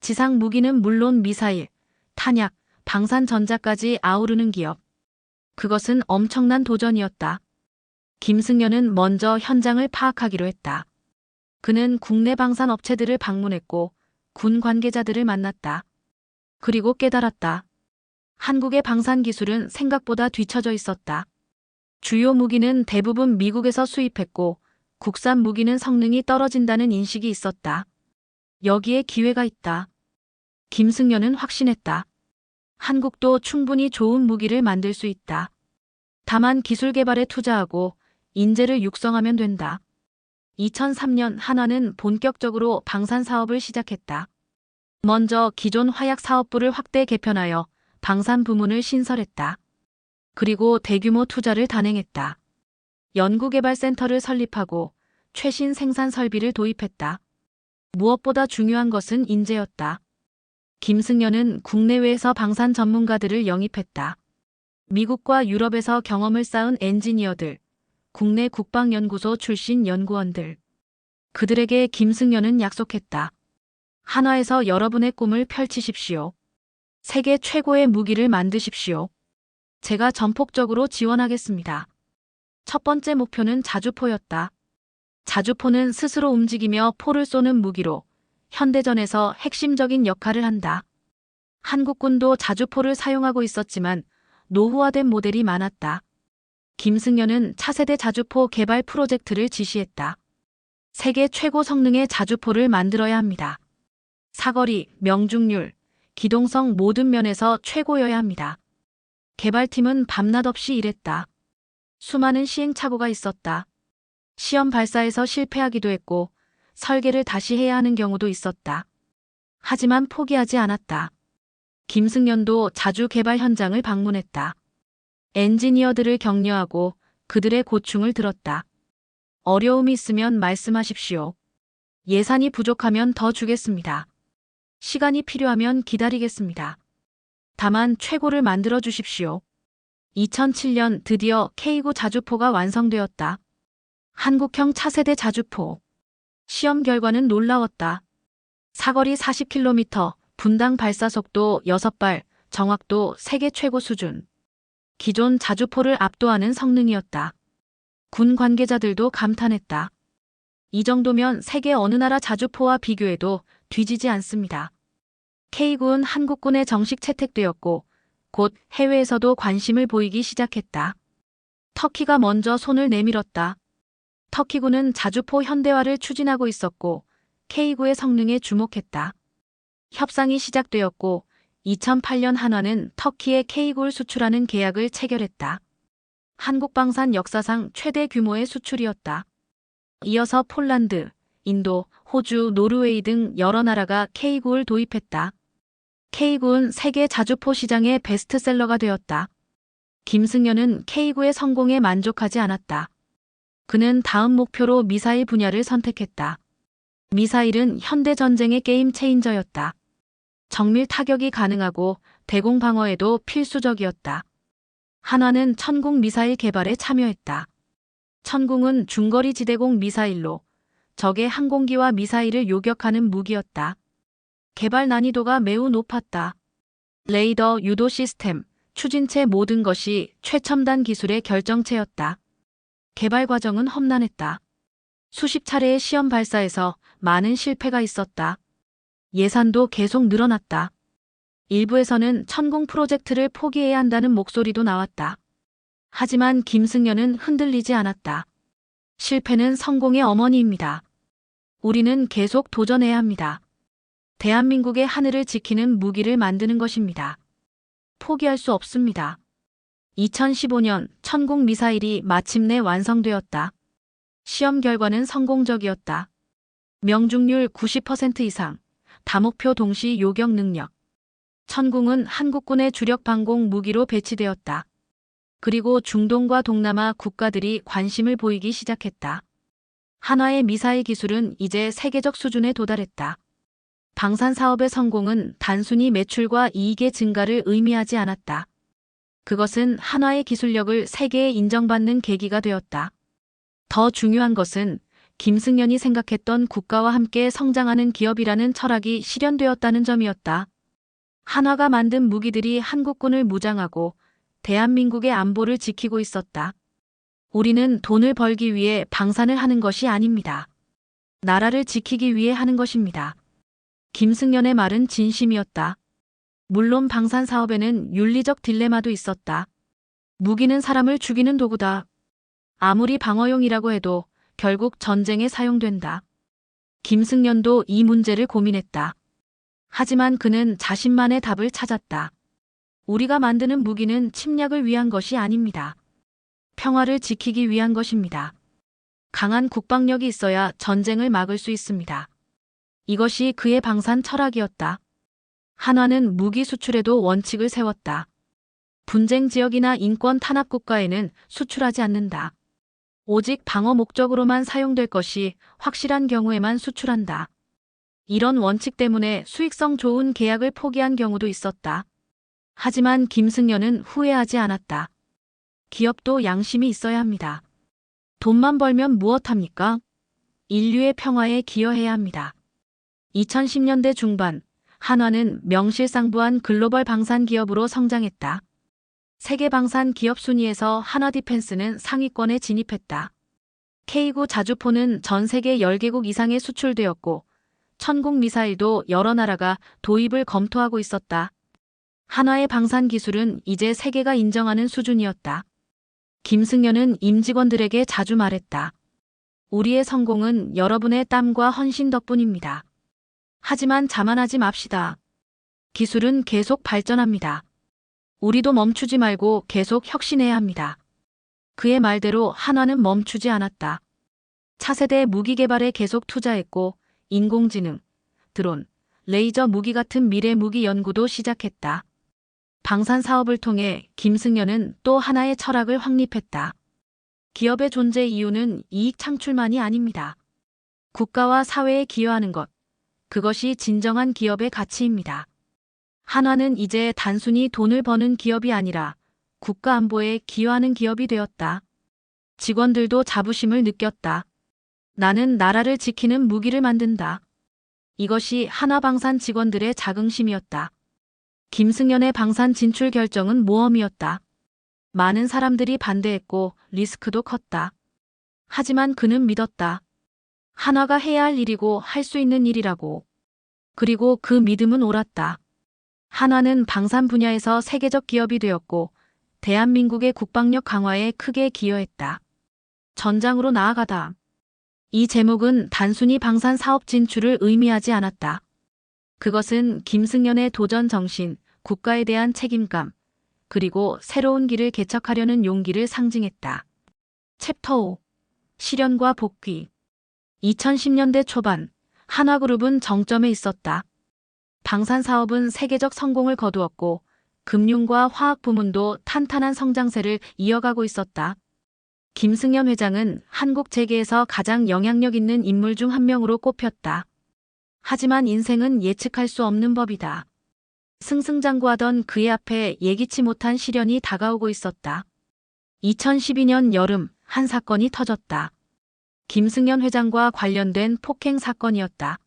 [SPEAKER 1] 지상 무기는 물론 미사일, 탄약, 방산 전자까지 아우르는 기업. 그것은 엄청난 도전이었다. 김승연은 먼저 현장을 파악하기로 했다. 그는 국내 방산 업체들을 방문했고 군 관계자들을 만났다. 그리고 깨달았다. 한국의 방산 기술은 생각보다 뒤처져 있었다. 주요 무기는 대부분 미국에서 수입했고 국산 무기는 성능이 떨어진다는 인식이 있었다. 여기에 기회가 있다. 김승연은 확신했다. 한국도 충분히 좋은 무기를 만들 수 있다. 다만 기술 개발에 투자하고 인재를 육성하면 된다. 2003년 한화는 본격적으로 방산 사업을 시작했다. 먼저 기존 화약 사업부를 확대 개편하여 방산 부문을 신설했다. 그리고 대규모 투자를 단행했다. 연구개발센터를 설립하고 최신 생산 설비를 도입했다. 무엇보다 중요한 것은 인재였다. 김승연은 국내외에서 방산 전문가들을 영입했다. 미국과 유럽에서 경험을 쌓은 엔지니어들, 국내 국방연구소 출신 연구원들. 그들에게 김승연은 약속했다. 한화에서 여러분의 꿈을 펼치십시오. 세계 최고의 무기를 만드십시오. 제가 전폭적으로 지원하겠습니다. 첫 번째 목표는 자주포였다. 자주포는 스스로 움직이며 포를 쏘는 무기로 현대전에서 핵심적인 역할을 한다. 한국군도 자주포를 사용하고 있었지만 노후화된 모델이 많았다. 김승연은 차세대 자주포 개발 프로젝트를 지시했다. 세계 최고 성능의 자주포를 만들어야 합니다. 사거리, 명중률, 기동성 모든 면에서 최고여야 합니다. 개발팀은 밤낮 없이 일했다. 수많은 시행착오가 있었다. 시험 발사에서 실패하기도 했고 설계를 다시 해야 하는 경우도 있었다. 하지만 포기하지 않았다. 김승연도 자주 개발 현장을 방문했다. 엔지니어들을 격려하고 그들의 고충을 들었다. 어려움이 있으면 말씀하십시오. 예산이 부족하면 더 주겠습니다. 시간이 필요하면 기다리겠습니다. 다만 최고를 만들어 주십시오. 2007년 드디어 K9 자주포가 완성되었다. 한국형 차세대 자주포. 시험 결과는 놀라웠다. 사거리 40km, 분당 발사속도 6발, 정확도 세계 최고 수준. 기존 자주포를 압도하는 성능이었다. 군 관계자들도 감탄했다. 이 정도면 세계 어느 나라 자주포와 비교해도 뒤지지 않습니다. K9는 한국군에 정식 채택되었고 곧 해외에서도 관심을 보이기 시작했다. 터키가 먼저 손을 내밀었다. 터키군은 자주포 현대화를 추진하고 있었고 K9의 성능에 주목했다. 협상이 시작되었고 2008년 한화는 터키에 K9를 수출하는 계약을 체결했다. 한국방산 역사상 최대 규모의 수출이었다. 이어서 폴란드, 인도, 호주, 노르웨이 등 여러 나라가 K9를 도입했다. K9는 세계 자주포 시장의 베스트셀러가 되었다. 김승연은 K9의 성공에 만족하지 않았다. 그는 다음 목표로 미사일 분야를 선택했다. 미사일은 현대 전쟁의 게임 체인저였다. 정밀 타격이 가능하고 대공 방어에도 필수적이었다. 한화는 천궁 미사일 개발에 참여했다. 천궁은 중거리 지대공 미사일로 적의 항공기와 미사일을 요격하는 무기였다. 개발 난이도가 매우 높았다. 레이더, 유도 시스템, 추진체 모든 것이 최첨단 기술의 결정체였다. 개발 과정은 험난했다. 수십 차례의 시험 발사에서 많은 실패가 있었다. 예산도 계속 늘어났다. 일부에서는 천궁 프로젝트를 포기해야 한다는 목소리도 나왔다. 하지만 김승연은 흔들리지 않았다. 실패는 성공의 어머니입니다. 우리는 계속 도전해야 합니다. 대한민국의 하늘을 지키는 무기를 만드는 것입니다. 포기할 수 없습니다. 2015년 천궁 미사일이 마침내 완성되었다. 시험 결과는 성공적이었다. 명중률 90% 이상, 다목표 동시 요격 능력. 천궁은 한국군의 주력 방공 무기로 배치되었다. 그리고 중동과 동남아 국가들이 관심을 보이기 시작했다. 한화의 미사일 기술은 이제 세계적 수준에 도달했다. 방산 사업의 성공은 단순히 매출과 이익의 증가를 의미하지 않았다. 그것은 한화의 기술력을 세계에 인정받는 계기가 되었다. 더 중요한 것은 김승연이 생각했던 국가와 함께 성장하는 기업이라는 철학이 실현되었다는 점이었다. 한화가 만든 무기들이 한국군을 무장하고 대한민국의 안보를 지키고 있었다. 우리는 돈을 벌기 위해 방산을 하는 것이 아닙니다. 나라를 지키기 위해 하는 것입니다. 김승연의 말은 진심이었다. 물론 방산 사업에는 윤리적 딜레마도 있었다. 무기는 사람을 죽이는 도구다. 아무리 방어용이라고 해도 결국 전쟁에 사용된다. 김승연도 이 문제를 고민했다. 하지만 그는 자신만의 답을 찾았다. 우리가 만드는 무기는 침략을 위한 것이 아닙니다. 평화를 지키기 위한 것입니다. 강한 국방력이 있어야 전쟁을 막을 수 있습니다. 이것이 그의 방산 철학이었다. 한화는 무기 수출에도 원칙을 세웠다. 분쟁 지역이나 인권 탄압 국가에는 수출하지 않는다. 오직 방어 목적으로만 사용될 것이 확실한 경우에만 수출한다. 이런 원칙 때문에 수익성 좋은 계약을 포기한 경우도 있었다. 하지만 김승연은 후회하지 않았다. 기업도 양심이 있어야 합니다. 돈만 벌면 무엇합니까? 인류의 평화에 기여해야 합니다. 2010년대 중반, 한화는 명실상부한 글로벌 방산 기업으로 성장했다. 세계 방산 기업 순위에서 한화디펜스는 상위권에 진입했다. K9 자주포는 전 세계 10개국 이상에 수출되었고 천궁 미사일도 여러 나라가 도입을 검토하고 있었다. 한화의 방산 기술은 이제 세계가 인정하는 수준이었다. 김승연은 임직원들에게 자주 말했다. 우리의 성공은 여러분의 땀과 헌신 덕분입니다. 하지만 자만하지 맙시다. 기술은 계속 발전합니다. 우리도 멈추지 말고 계속 혁신해야 합니다. 그의 말대로 한화는 멈추지 않았다. 차세대 무기 개발에 계속 투자했고 인공지능, 드론, 레이저 무기 같은 미래 무기 연구도 시작했다. 방산 사업을 통해 김승연은 또 하나의 철학을 확립했다. 기업의 존재 이유는 이익 창출만이 아닙니다. 국가와 사회에 기여하는 것, 그것이 진정한 기업의 가치입니다. 한화는 이제 단순히 돈을 버는 기업이 아니라 국가 안보에 기여하는 기업이 되었다. 직원들도 자부심을 느꼈다. 나는 나라를 지키는 무기를 만든다. 이것이 한화방산 직원들의 자긍심이었다. 김승연의 방산 진출 결정은 모험이었다. 많은 사람들이 반대했고 리스크도 컸다. 하지만 그는 믿었다. 한화가 해야 할 일이고 할 수 있는 일이라고. 그리고 그 믿음은 옳았다. 한화는 방산 분야에서 세계적 기업이 되었고 대한민국의 국방력 강화에 크게 기여했다. 전장으로 나아가다. 이 제목은 단순히 방산 사업 진출을 의미하지 않았다. 그것은 김승연의 도전 정신, 국가에 대한 책임감, 그리고 새로운 길을 개척하려는 용기를 상징했다. 챕터 5. 실현과 복귀. 2010년대 초반, 한화그룹은 정점에 있었다. 방산 사업은 세계적 성공을 거두었고 금융과 화학 부문도 탄탄한 성장세를 이어가고 있었다. 김승연 회장은 한국 재계에서 가장 영향력 있는 인물 중 한 명으로 꼽혔다. 하지만 인생은 예측할 수 없는 법이다. 승승장구하던 그의 앞에 예기치 못한 시련이 다가오고 있었다. 2012년 여름 한 사건이 터졌다. 김승연 회장과 관련된 폭행 사건이었다.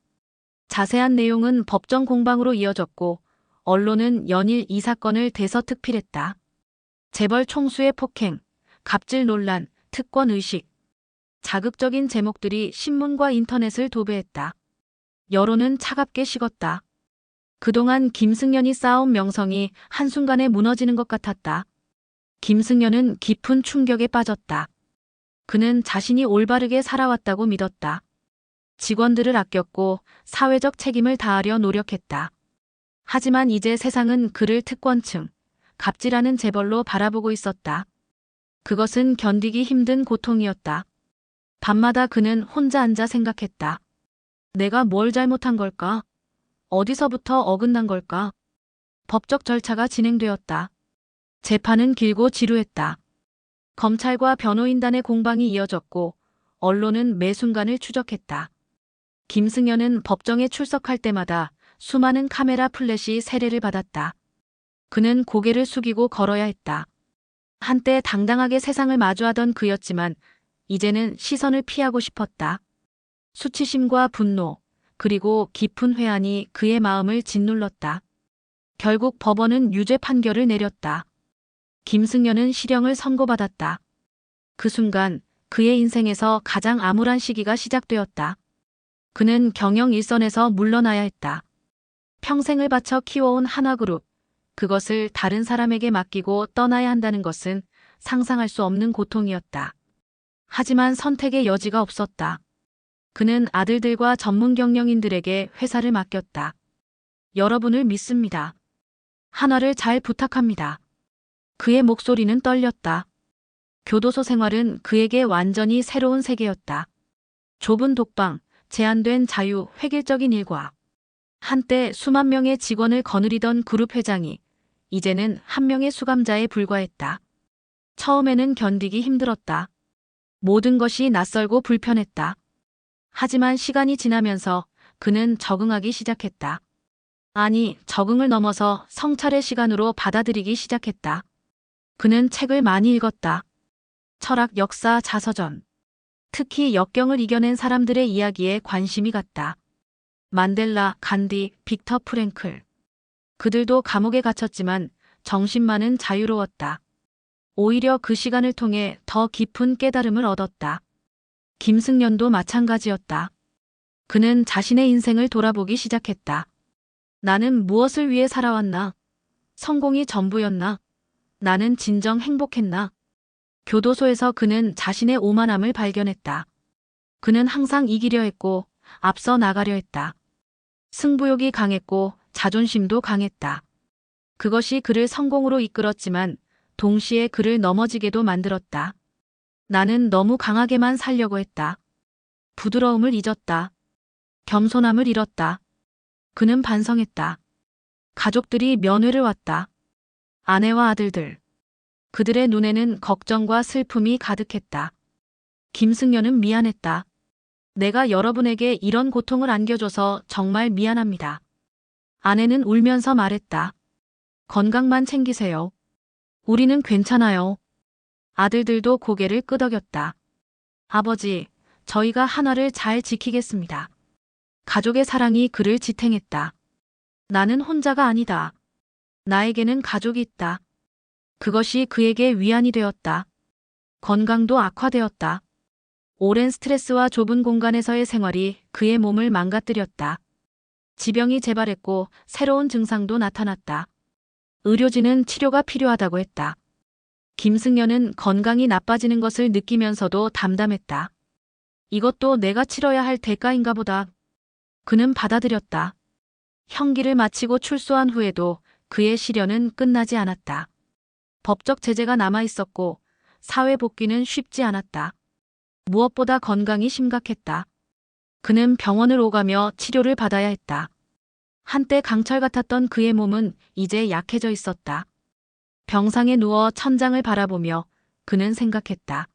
[SPEAKER 1] 자세한 내용은 법정 공방으로 이어졌고 언론은 연일 이 사건을 대서특필했다. 재벌 총수의 폭행, 갑질 논란, 특권 의식. 자극적인 제목들이 신문과 인터넷을 도배했다. 여론은 차갑게 식었다. 그동안 김승연이 쌓아온 명성이 한순간에 무너지는 것 같았다. 김승연은 깊은 충격에 빠졌다. 그는 자신이 올바르게 살아왔다고 믿었다. 직원들을 아꼈고 사회적 책임을 다하려 노력했다. 하지만 이제 세상은 그를 특권층, 갑질하는 재벌로 바라보고 있었다. 그것은 견디기 힘든 고통이었다. 밤마다 그는 혼자 앉아 생각했다. 내가 뭘 잘못한 걸까? 어디서부터 어긋난 걸까? 법적 절차가 진행되었다. 재판은 길고 지루했다. 검찰과 변호인단의 공방이 이어졌고 언론은 매 순간을 추적했다. 김승연은 법정에 출석할 때마다 수많은 카메라 플래시 세례를 받았다. 그는 고개를 숙이고 걸어야 했다. 한때 당당하게 세상을 마주하던 그였지만 이제는 시선을 피하고 싶었다. 수치심과 분노, 그리고 깊은 회한이 그의 마음을 짓눌렀다. 결국 법원은 유죄 판결을 내렸다. 김승연은 실형을 선고받았다. 그 순간 그의 인생에서 가장 암울한 시기가 시작되었다. 그는 경영 일선에서 물러나야 했다. 평생을 바쳐 키워온 한화그룹, 그것을 다른 사람에게 맡기고 떠나야 한다는 것은 상상할 수 없는 고통이었다. 하지만 선택의 여지가 없었다. 그는 아들들과 전문 경영인들에게 회사를 맡겼다. 여러분을 믿습니다. 한화를 잘 부탁합니다. 그의 목소리는 떨렸다. 교도소 생활은 그에게 완전히 새로운 세계였다. 좁은 독방, 제한된 자유, 획일적인 일과. 한때 수만 명의 직원을 거느리던 그룹 회장이 이제는 한 명의 수감자에 불과했다. 처음에는 견디기 힘들었다. 모든 것이 낯설고 불편했다. 하지만 시간이 지나면서 그는 적응하기 시작했다. 아니, 적응을 넘어서 성찰의 시간으로 받아들이기 시작했다. 그는 책을 많이 읽었다. 철학, 역사, 자서전. 특히 역경을 이겨낸 사람들의 이야기에 관심이 갔다. 만델라, 간디, 빅터 프랭클. 그들도 감옥에 갇혔지만 정신만은 자유로웠다. 오히려 그 시간을 통해 더 깊은 깨달음을 얻었다. 김승연도 마찬가지였다. 그는 자신의 인생을 돌아보기 시작했다. 나는 무엇을 위해 살아왔나? 성공이 전부였나? 나는 진정 행복했나? 교도소에서 그는 자신의 오만함을 발견했다. 그는 항상 이기려 했고 앞서 나가려 했다. 승부욕이 강했고 자존심도 강했다. 그것이 그를 성공으로 이끌었지만 동시에 그를 넘어지게도 만들었다. 나는 너무 강하게만 살려고 했다. 부드러움을 잊었다. 겸손함을 잃었다. 그는 반성했다. 가족들이 면회를 왔다. 아내와 아들들. 그들의 눈에는 걱정과 슬픔이 가득했다. 김승연은 미안했다. 내가 여러분에게 이런 고통을 안겨줘서 정말 미안합니다. 아내는 울면서 말했다. 건강만 챙기세요. 우리는 괜찮아요. 아들들도 고개를 끄덕였다. 아버지, 저희가 한화를 잘 지키겠습니다. 가족의 사랑이 그를 지탱했다. 나는 혼자가 아니다. 나에게는 가족이 있다. 그것이 그에게 위안이 되었다. 건강도 악화되었다. 오랜 스트레스와 좁은 공간에서의 생활이 그의 몸을 망가뜨렸다. 지병이 재발했고 새로운 증상도 나타났다. 의료진은 치료가 필요하다고 했다. 김승연은 건강이 나빠지는 것을 느끼면서도 담담했다. 이것도 내가 치러야 할 대가인가 보다. 그는 받아들였다. 형기를 마치고 출소한 후에도 그의 시련은 끝나지 않았다. 법적 제재가 남아 있었고 사회 복귀는 쉽지 않았다. 무엇보다 건강이 심각했다. 그는 병원을 오가며 치료를 받아야 했다. 한때 강철 같았던 그의 몸은 이제 약해져 있었다. 병상에 누워 천장을 바라보며 그는 생각했다.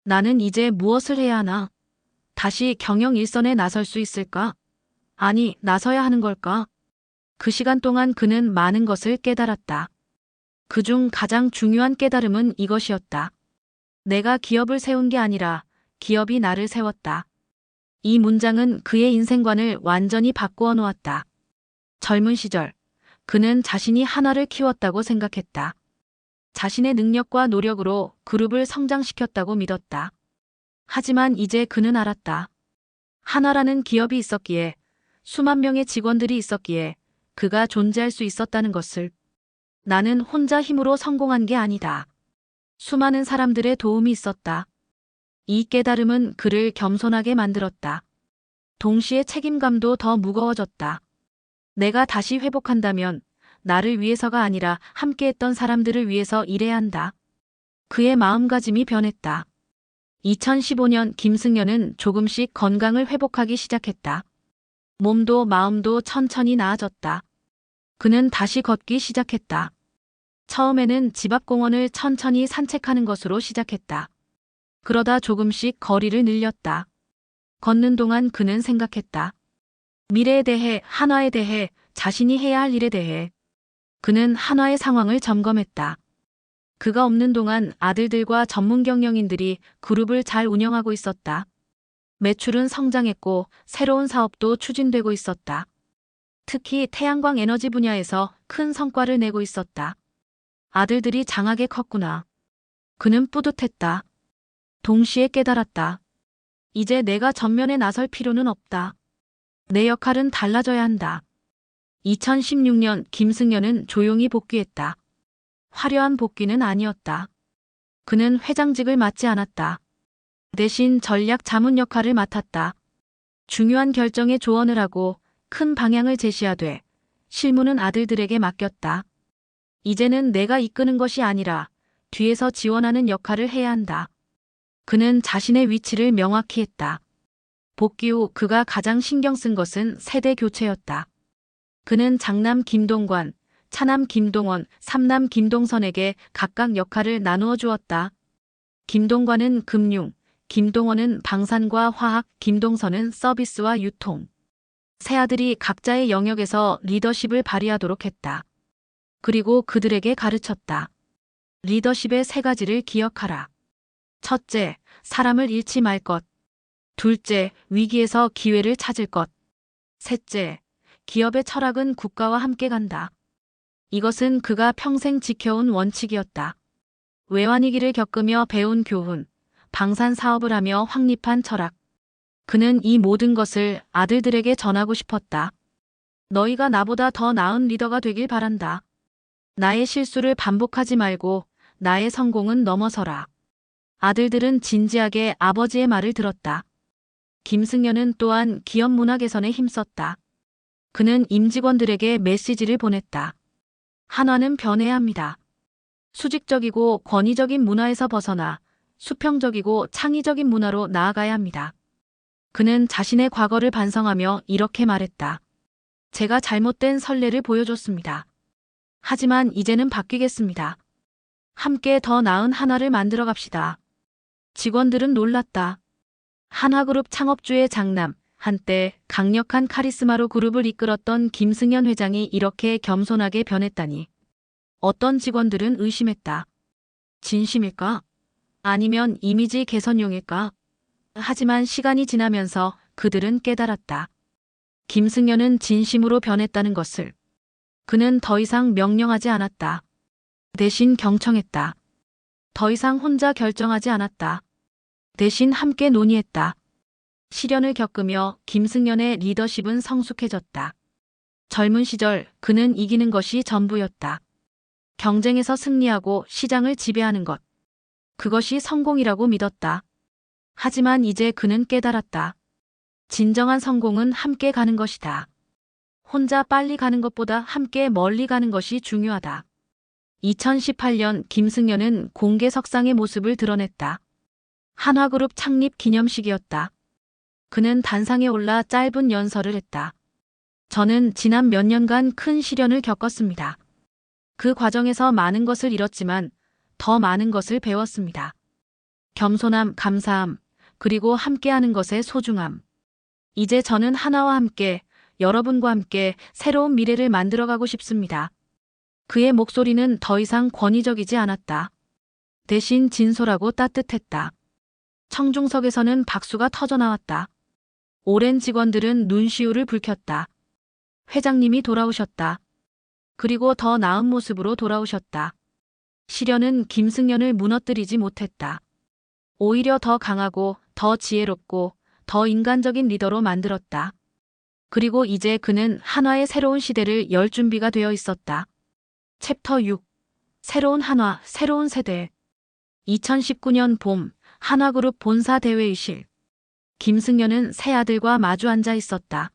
[SPEAKER 1] 나는 이제 무엇을 해야 하나? 다시 경영 일선에 나설 수 있을까? 아니, 나서야 하는 걸까? 그 시간 동안 그는 많은 것을 깨달았다. 그중 가장 중요한 깨달음은 이것이었다. 내가 기업을 세운 게 아니라 기업이 나를 세웠다. 이 문장은 그의 인생관을 완전히 바꾸어 놓았다. 젊은 시절, 그는 자신이 한화를 키웠다고 생각했다. 자신의 능력과 노력으로 그룹을 성장시켰다고 믿었다. 하지만 이제 그는 알았다. 한화라는 기업이 있었기에, 수만 명의 직원들이 있었기에 그가 존재할 수 있었다는 것을. 나는 혼자 힘으로 성공한 게 아니다. 수많은 사람들의 도움이 있었다. 이 깨달음은 그를 겸손하게 만들었다. 동시에 책임감도 더 무거워졌다. 내가 다시 회복한다면 나를 위해서가 아니라 함께했던 사람들을 위해서 일해야 한다. 그의 마음가짐이 변했다. 2015년 김승연은 조금씩 건강을 회복하기 시작했다. 몸도 마음도 천천히 나아졌다. 그는 다시 걷기 시작했다. 처음에는 집 앞 공원을 천천히 산책하는 것으로 시작했다. 그러다 조금씩 거리를 늘렸다. 걷는 동안 그는 생각했다. 미래에 대해, 한화에 대해, 자신이 해야 할 일에 대해. 그는 한화의 상황을 점검했다. 그가 없는 동안 아들들과 전문 경영인들이 그룹을 잘 운영하고 있었다. 매출은 성장했고 새로운 사업도 추진되고 있었다. 특히 태양광 에너지 분야에서 큰 성과를 내고 있었다. 아들들이 장하게 컸구나. 그는 뿌듯했다. 동시에 깨달았다. 이제 내가 전면에 나설 필요는 없다. 내 역할은 달라져야 한다. 2016년 김승연은 조용히 복귀했다. 화려한 복귀는 아니었다. 그는 회장직을 맡지 않았다. 대신 전략 자문 역할을 맡았다. 중요한 결정에 조언을 하고 큰 방향을 제시하되 실무는 아들들에게 맡겼다. 이제는 내가 이끄는 것이 아니라 뒤에서 지원하는 역할을 해야 한다. 그는 자신의 위치를 명확히 했다. 복귀 후 그가 가장 신경 쓴 것은 세대 교체였다. 그는 장남 김동관, 차남 김동원, 삼남 김동선에게 각각 역할을 나누어 주었다. 김동관은 금융, 김동원은 방산과 화학, 김동선은 서비스와 유통. 세 아들이 각자의 영역에서 리더십을 발휘하도록 했다. 그리고 그들에게 가르쳤다. 리더십의 세 가지를 기억하라. 첫째, 사람을 잃지 말 것. 둘째, 위기에서 기회를 찾을 것. 셋째, 기업의 철학은 국가와 함께 간다. 이것은 그가 평생 지켜온 원칙이었다. 외환위기를 겪으며 배운 교훈, 방산 사업을 하며 확립한 철학. 그는 이 모든 것을 아들들에게 전하고 싶었다. 너희가 나보다 더 나은 리더가 되길 바란다. 나의 실수를 반복하지 말고 나의 성공은 넘어서라. 아들들은 진지하게 아버지의 말을 들었다. 김승연은 또한 기업 문화 개선에 힘썼다. 그는 임직원들에게 메시지를 보냈다. 한화는 변해야 합니다. 수직적이고 권위적인 문화에서 벗어나 수평적이고 창의적인 문화로 나아가야 합니다. 그는 자신의 과거를 반성하며 이렇게 말했다. 제가 잘못된 선례를 보여줬습니다. 하지만 이제는 바뀌겠습니다. 함께 더 나은 한화를 만들어 갑시다. 직원들은 놀랐다. 한화그룹 창업주의 장남, 한때 강력한 카리스마로 그룹을 이끌었던 김승연 회장이 이렇게 겸손하게 변했다니. 어떤 직원들은 의심했다. 진심일까? 아니면 이미지 개선용일까? 하지만 시간이 지나면서 그들은 깨달았다. 김승연은 진심으로 변했다는 것을. 그는 더 이상 명령하지 않았다. 대신 경청했다. 더 이상 혼자 결정하지 않았다. 대신 함께 논의했다. 시련을 겪으며 김승연의 리더십은 성숙해졌다. 젊은 시절 그는 이기는 것이 전부였다. 경쟁에서 승리하고 시장을 지배하는 것. 그것이 성공이라고 믿었다. 하지만 이제 그는 깨달았다. 진정한 성공은 함께 가는 것이다. 혼자 빨리 가는 것보다 함께 멀리 가는 것이 중요하다. 2018년 김승연은 공개석상의 모습을 드러냈다. 한화그룹 창립 기념식이었다. 그는 단상에 올라 짧은 연설을 했다. 저는 지난 몇 년간 큰 시련을 겪었습니다. 그 과정에서 많은 것을 잃었지만 더 많은 것을 배웠습니다. 겸손함, 감사함, 그리고 함께하는 것의 소중함. 이제 저는 하나와 함께, 여러분과 함께 새로운 미래를 만들어가고 싶습니다. 그의 목소리는 더 이상 권위적이지 않았다. 대신 진솔하고 따뜻했다. 청중석에서는 박수가 터져나왔다. 오랜 직원들은 눈시울을 붉혔다. 회장님이 돌아오셨다. 그리고 더 나은 모습으로 돌아오셨다. 시련은 김승연을 무너뜨리지 못했다. 오히려 더 강하고 더 지혜롭고 더 인간적인 리더로 만들었다. 그리고 이제 그는 한화의 새로운 시대를 열 준비가 되어 있었다. 챕터 6. 새로운 한화, 새로운 세대. 2019년 봄, 한화그룹 본사 대회의실. 김승연은 세 아들과 마주 앉아 있었다.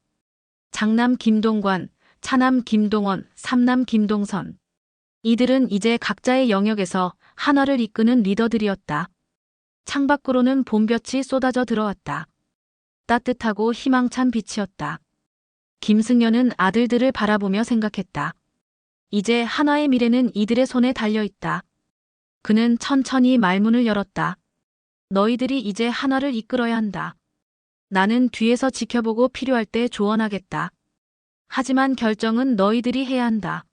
[SPEAKER 1] 장남 김동관, 차남 김동원, 삼남 김동선. 이들은 이제 각자의 영역에서 한화를 이끄는 리더들이었다. 창밖으로는 봄볕이 쏟아져 들어왔다. 따뜻하고 희망찬 빛이었다. 김승연은 아들들을 바라보며 생각했다. 이제 한화의 미래는 이들의 손에 달려있다. 그는 천천히 말문을 열었다. 너희들이 이제 한화를 이끌어야 한다. 나는 뒤에서 지켜보고 필요할 때 조언하겠다. 하지만 결정은 너희들이 해야 한다.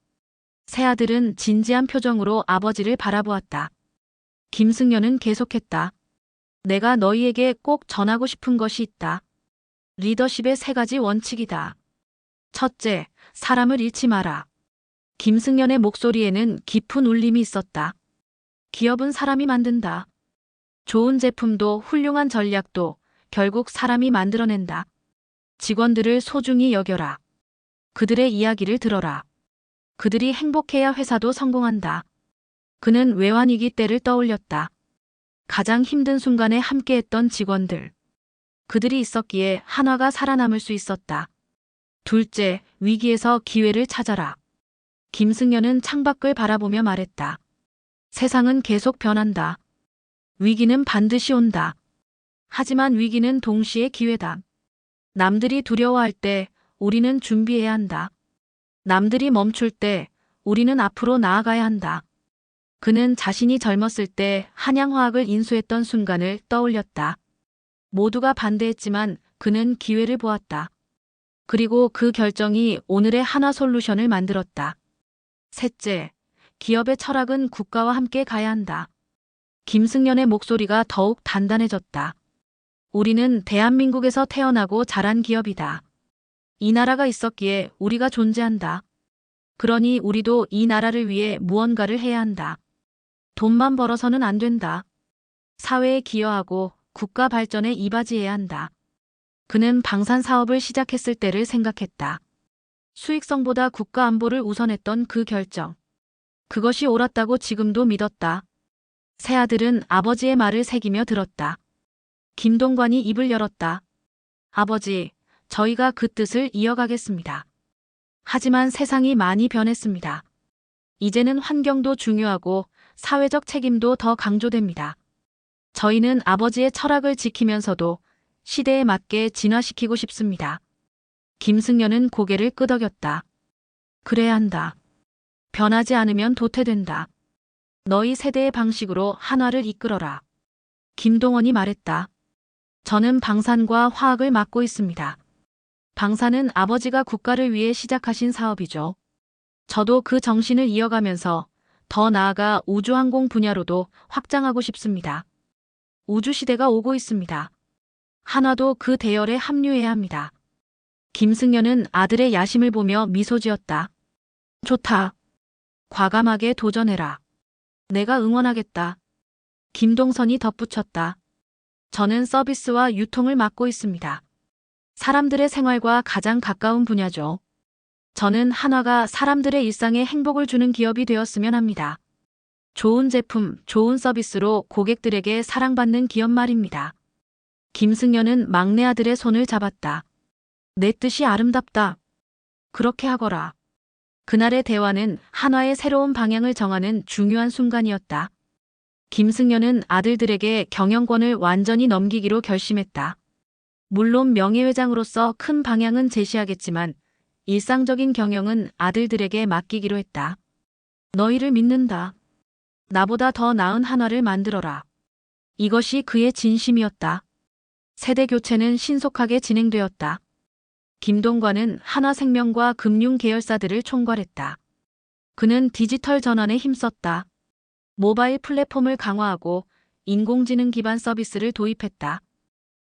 [SPEAKER 1] 세 아들은 진지한 표정으로 아버지를 바라보았다. 김승연은 계속했다. 내가 너희에게 꼭 전하고 싶은 것이 있다. 리더십의 세 가지 원칙이다. 첫째, 사람을 잃지 마라. 김승연의 목소리에는 깊은 울림이 있었다. 기업은 사람이 만든다. 좋은 제품도 훌륭한 전략도 결국 사람이 만들어낸다. 직원들을 소중히 여겨라. 그들의 이야기를 들어라. 그들이 행복해야 회사도 성공한다. 그는 외환위기 때를 떠올렸다. 가장 힘든 순간에 함께했던 직원들. 그들이 있었기에 한화가 살아남을 수 있었다. 둘째, 위기에서 기회를 찾아라. 김승연은 창밖을 바라보며 말했다. 세상은 계속 변한다. 위기는 반드시 온다. 하지만 위기는 동시에 기회다. 남들이 두려워할 때 우리는 준비해야 한다. 남들이 멈출 때 우리는 앞으로 나아가야 한다. 그는 자신이 젊었을 때 한양화학을 인수했던 순간을 떠올렸다. 모두가 반대했지만 그는 기회를 보았다. 그리고 그 결정이 오늘의 한화솔루션을 만들었다. 셋째, 기업의 철학은 국가와 함께 가야 한다. 김승연의 목소리가 더욱 단단해졌다. 우리는 대한민국에서 태어나고 자란 기업이다. 이 나라가 있었기에 우리가 존재한다. 그러니 우리도 이 나라를 위해 무언가를 해야 한다. 돈만 벌어서는 안 된다. 사회에 기여하고 국가 발전에 이바지해야 한다. 그는 방산 사업을 시작했을 때를 생각했다. 수익성보다 국가 안보를 우선했던 그 결정. 그것이 옳았다고 지금도 믿었다. 세 아들은 아버지의 말을 새기며 들었다. 김동관이 입을 열었다. 아버지, 저희가 그 뜻을 이어가겠습니다. 하지만 세상이 많이 변했습니다. 이제는 환경도 중요하고 사회적 책임도 더 강조됩니다. 저희는 아버지의 철학을 지키면서도 시대에 맞게 진화시키고 싶습니다. 김승연은 고개를 끄덕였다. 그래야 한다. 변하지 않으면 도태된다. 너희 세대의 방식으로 한화를 이끌어라. 김동원이 말했다. 저는 방산과 화학을 맡고 있습니다. 방사는 아버지가 국가를 위해 시작하신 사업이죠. 저도 그 정신을 이어가면서 더 나아가 우주항공 분야로도 확장하고 싶습니다. 우주시대가 오고 있습니다. 한화도 그 대열에 합류해야 합니다. 김승연은 아들의 야심을 보며 미소 지었다. 좋다. 과감하게 도전해라. 내가 응원하겠다. 김동선이 덧붙였다. 저는 서비스와 유통을 맡고 있습니다. 사람들의 생활과 가장 가까운 분야죠. 저는 한화가 사람들의 일상에 행복을 주는 기업이 되었으면 합니다. 좋은 제품, 좋은 서비스로 고객들에게 사랑받는 기업 말입니다. 김승연은 막내 아들의 손을 잡았다. 내 뜻이 아름답다. 그렇게 하거라. 그날의 대화는 한화의 새로운 방향을 정하는 중요한 순간이었다. 김승연은 아들들에게 경영권을 완전히 넘기기로 결심했다. 물론 명예회장으로서 큰 방향은 제시하겠지만 일상적인 경영은 아들들에게 맡기기로 했다. 너희를 믿는다. 나보다 더 나은 한화를 만들어라. 이것이 그의 진심이었다. 세대 교체는 신속하게 진행되었다. 김동관은 한화생명과 금융 계열사들을 총괄했다. 그는 디지털 전환에 힘썼다. 모바일 플랫폼을 강화하고 인공지능 기반 서비스를 도입했다.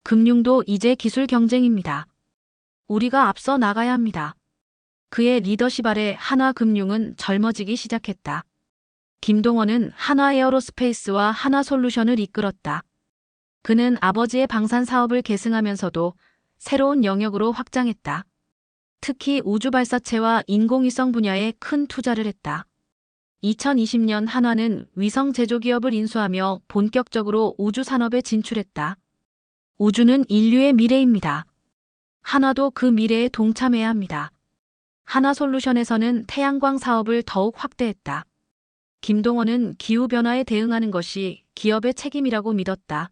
[SPEAKER 1] 금융도 이제 기술 경쟁입니다. 우리가 앞서 나가야 합니다. 그의 리더십 아래 한화금융은 젊어지기 시작했다. 김동원은 한화에어로스페이스와 한화솔루션을 이끌었다. 그는 아버지의 방산 사업을 계승하면서도 새로운 영역으로 확장했다. 특히 우주발사체와 인공위성 분야에 큰 투자를 했다. 2020년 한화는 위성 제조기업을 인수하며 본격적으로 우주산업에 진출했다. 우주는 인류의 미래입니다. 한화도 그 미래에 동참해야 합니다. 한화솔루션에서는 태양광 사업을 더욱 확대했다. 김동원은 기후변화에 대응하는 것이 기업의 책임이라고 믿었다.